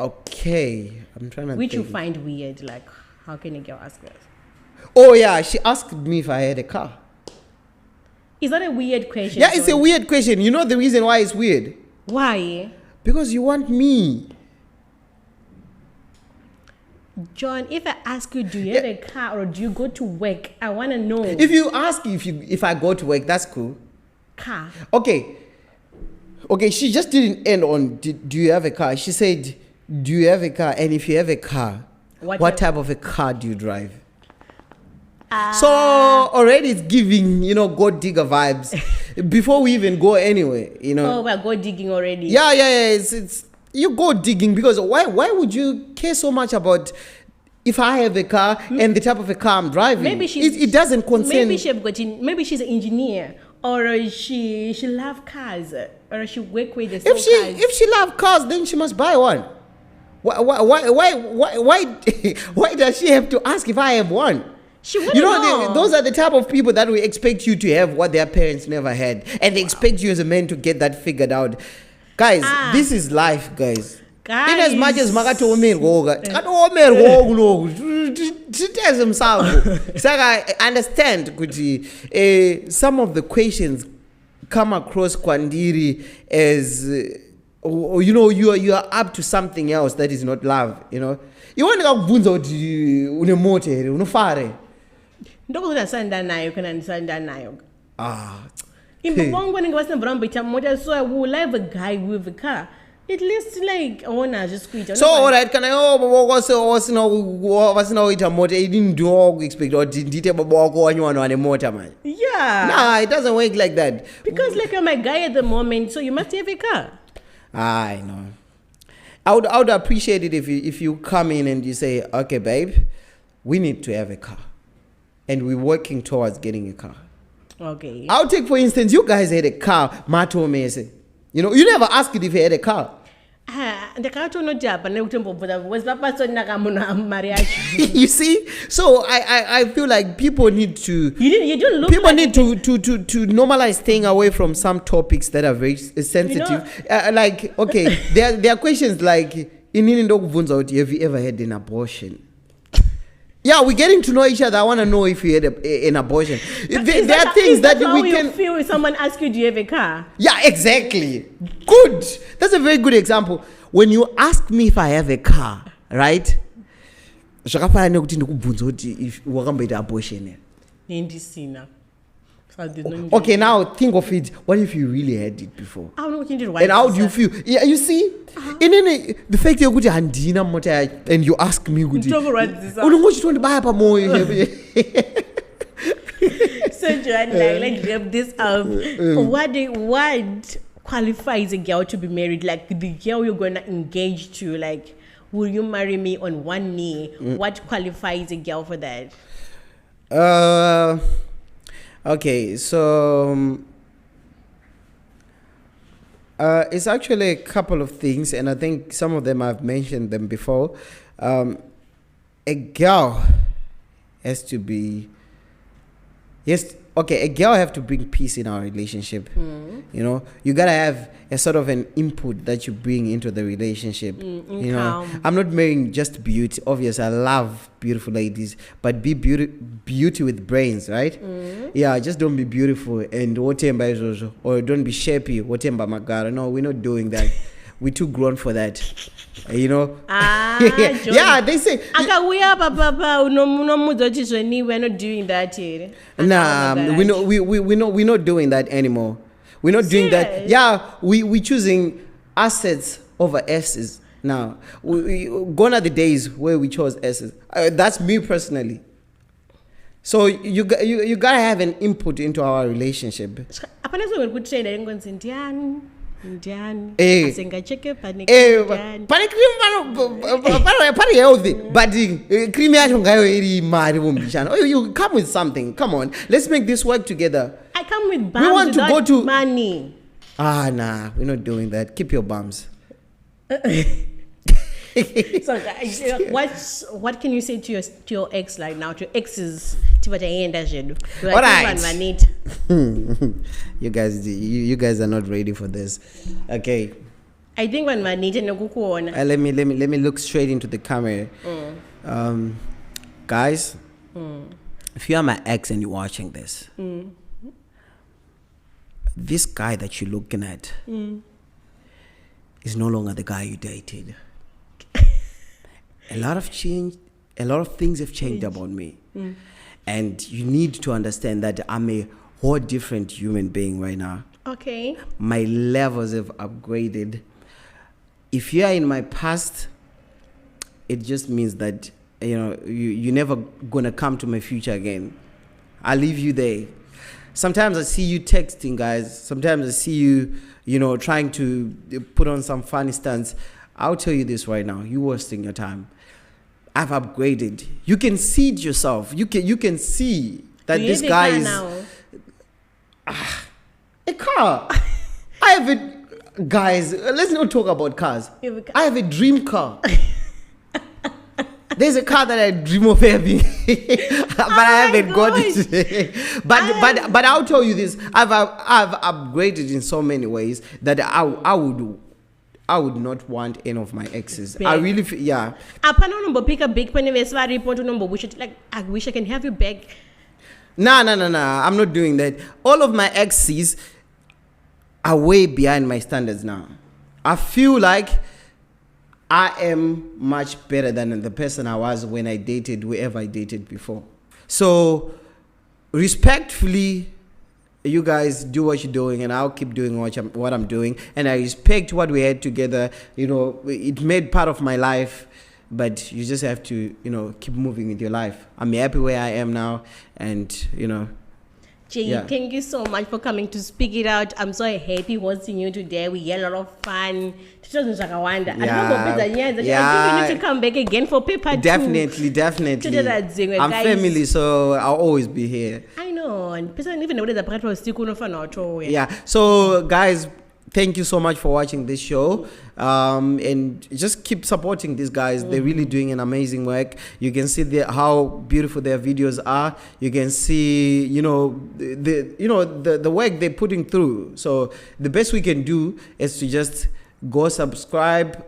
Okay, I'm trying to Which think. you find weird, like how can a girl ask that? Oh yeah, she asked me if I had a car. Is that a weird question? Yeah, it's a weird question. You know the reason why it's weird? Why? Because you want me. John, if I ask you, do you have a car or do you go to work? I want to know. If you ask if I go to work, that's cool. Car. Okay, she just didn't end on do you have a car? She said, do you have a car? And if you have a car, what type of a car do you drive? So already it's giving, you know, gold digger vibes before we even go anywhere, you know. Oh, we're gold digging already. Yeah. It's you go digging because why would you care so much about if I have a car and the type of a car I'm driving? Maybe it doesn't concern. Maybe she's an engineer, or she love cars, or she work with the If she love cars, then she must buy one. Why does she have to ask if I have one? You know, those are the type of people that we expect you to have what their parents never had, and they expect you as a man to get that figured out. Guys, this is life, guys. In as much as I understand some of the questions come across Kwandiri as you know, you are up to something else that is not love, you know. You want to kubvunza kuti une moto here unofare ndokuti asanda nayo kana ndisanda nayo imbongo ninge vasinabvura ita mota, so I will have a guy with a car. At least like I wanna just quit. So alright, can I wasina kuita moto idini ndo expect kuti ndite baba wako wanywana wane mota man. Yeah. Nah, it doesn't work like that. Because like you're my guy at the moment, so you must have a car. I know. I would appreciate it if you come in and you say, okay, babe, we need to have a car, and we're working towards getting a car. Okay. I'll take, for instance, you guys had a car, Mato Mese. You know, you never asked it if you had a car. ndakatonoti nekutombobvunza because papasonaka munhu amari yacho. You see, so I feel like people need to you don't look people like need to normalize staying away from some topics that are very sensitive. Like, okay, there are questions like, have you ever had an abortion? Yeah, we're getting to know each other. I want to know if you had an abortion. There are things that we can feel if someone asks you, do you have a car? Yeah, exactly. Good. That's a very good example. When you ask me if I have a car, right? If abortion. Okay, now think of it. What if you really had it before? And how do you feel? Yeah, you see? And then the fact you go to Handina and you ask me, so Joanne, let's wrap this up. What qualifies a girl to be married? Like the girl you're gonna engage to, like, will you marry me on one knee? What qualifies a girl for that? Okay, so it's actually a couple of things, and I think some of them I've mentioned them before. A girl has to be a girl have to bring peace in our relationship. You know, you gotta have a sort of an input that you bring into the relationship. You know, I'm not marrying just beauty. Obviously, I love beautiful ladies, but be beauty with brains, right? Yeah, just don't be beautiful and whatever is also, or don't be shapy whatever magara. No, we're not doing that. We're too grown for that. You know? Yeah, they say. We're not doing that here. Nah, we're not doing that anymore. We're not doing that. Yeah, we're choosing assets over S's now. Gone are the days where we chose S's. That's me personally. So you gotta have an input into our relationship. Healthy, but cream you come with something. Come on, let's make this work together. I come with bums. We want to go to money. Nah, we're not doing that. Keep your bums. So what can you say to your ex right now? To your exes, all right. You guys are not ready for this. Okay. I think when let me look straight into the camera. Guys, if you are my ex and you're watching this, this guy that you're looking at is no longer the guy you dated. A lot of things have changed about me. And you need to understand that I'm a whole different human being right now. Okay. My levels have upgraded. If you are in my past, it just means that you're never gonna come to my future again. I'll leave you there. Sometimes I see you texting, guys. Sometimes I see you, trying to put on some funny stunts. I'll tell you this right now. You're wasting your time. I've upgraded. You can see it yourself. You can see that this guy is a car. I have a guys. Let's not talk about cars. I have a dream car. There's a car that I dream of having, but I haven't got it. But I'll tell you this: I've upgraded in so many ways that I would not want any of my exes. I really feel, yeah. Like, I wish I can have you back. Nah. I'm not doing that. All of my exes are way behind my standards now. I feel like I am much better than the person I was when I dated whoever I dated before. So, respectfully, you guys do what you're doing, and I'll keep doing what I'm doing. And I respect what we had together. It made part of my life, but you just have to, keep moving with your life. I'm happy where I am now, and Jay, thank you so much for coming to speak it out. I'm so happy hosting you today. We had a lot of fun. I think you need to come back again for paper 2. Definitely. I'm family, so I'll always be here. I know. And people even know that the part was still no fun. Yeah. So guys, thank you so much for watching this show, and just keep supporting these guys. They're really doing an amazing work. You can see how beautiful their videos are. You can see, the work they're putting through. So the best we can do is to just go subscribe,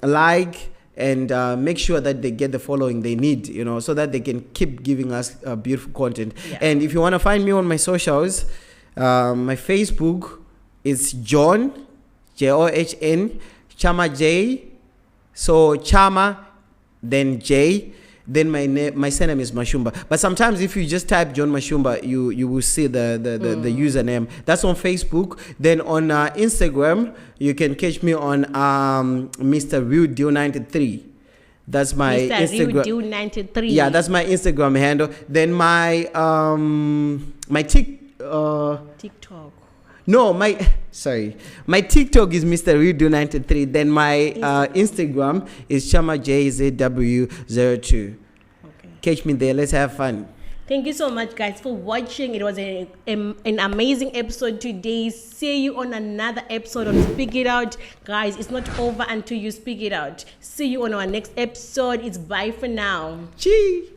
like, and make sure that they get the following they need, so that they can keep giving us beautiful content. Yeah. And if you want to find me on my socials, my Facebook is John, John, Charma J. So Charma, then J, then my surname is Mashumba. But sometimes if you just type John Mashumba, you will see the username. That's on Facebook. Then on Instagram, you can catch me on Mr. Real Deal 93. That's my Instagram. Real Deal 93. Yeah, that's my Instagram handle. Then my TikTok. No, my TikTok is Mr. Real Deal 93. Then my Instagram is CharmaJZW02. Okay. Catch me there. Let's have fun. Thank you so much, guys, for watching. It was an amazing episode today. See you on another episode on Speak It Out. Guys, it's not over until you speak it out. See you on our next episode. It's bye for now. Chee.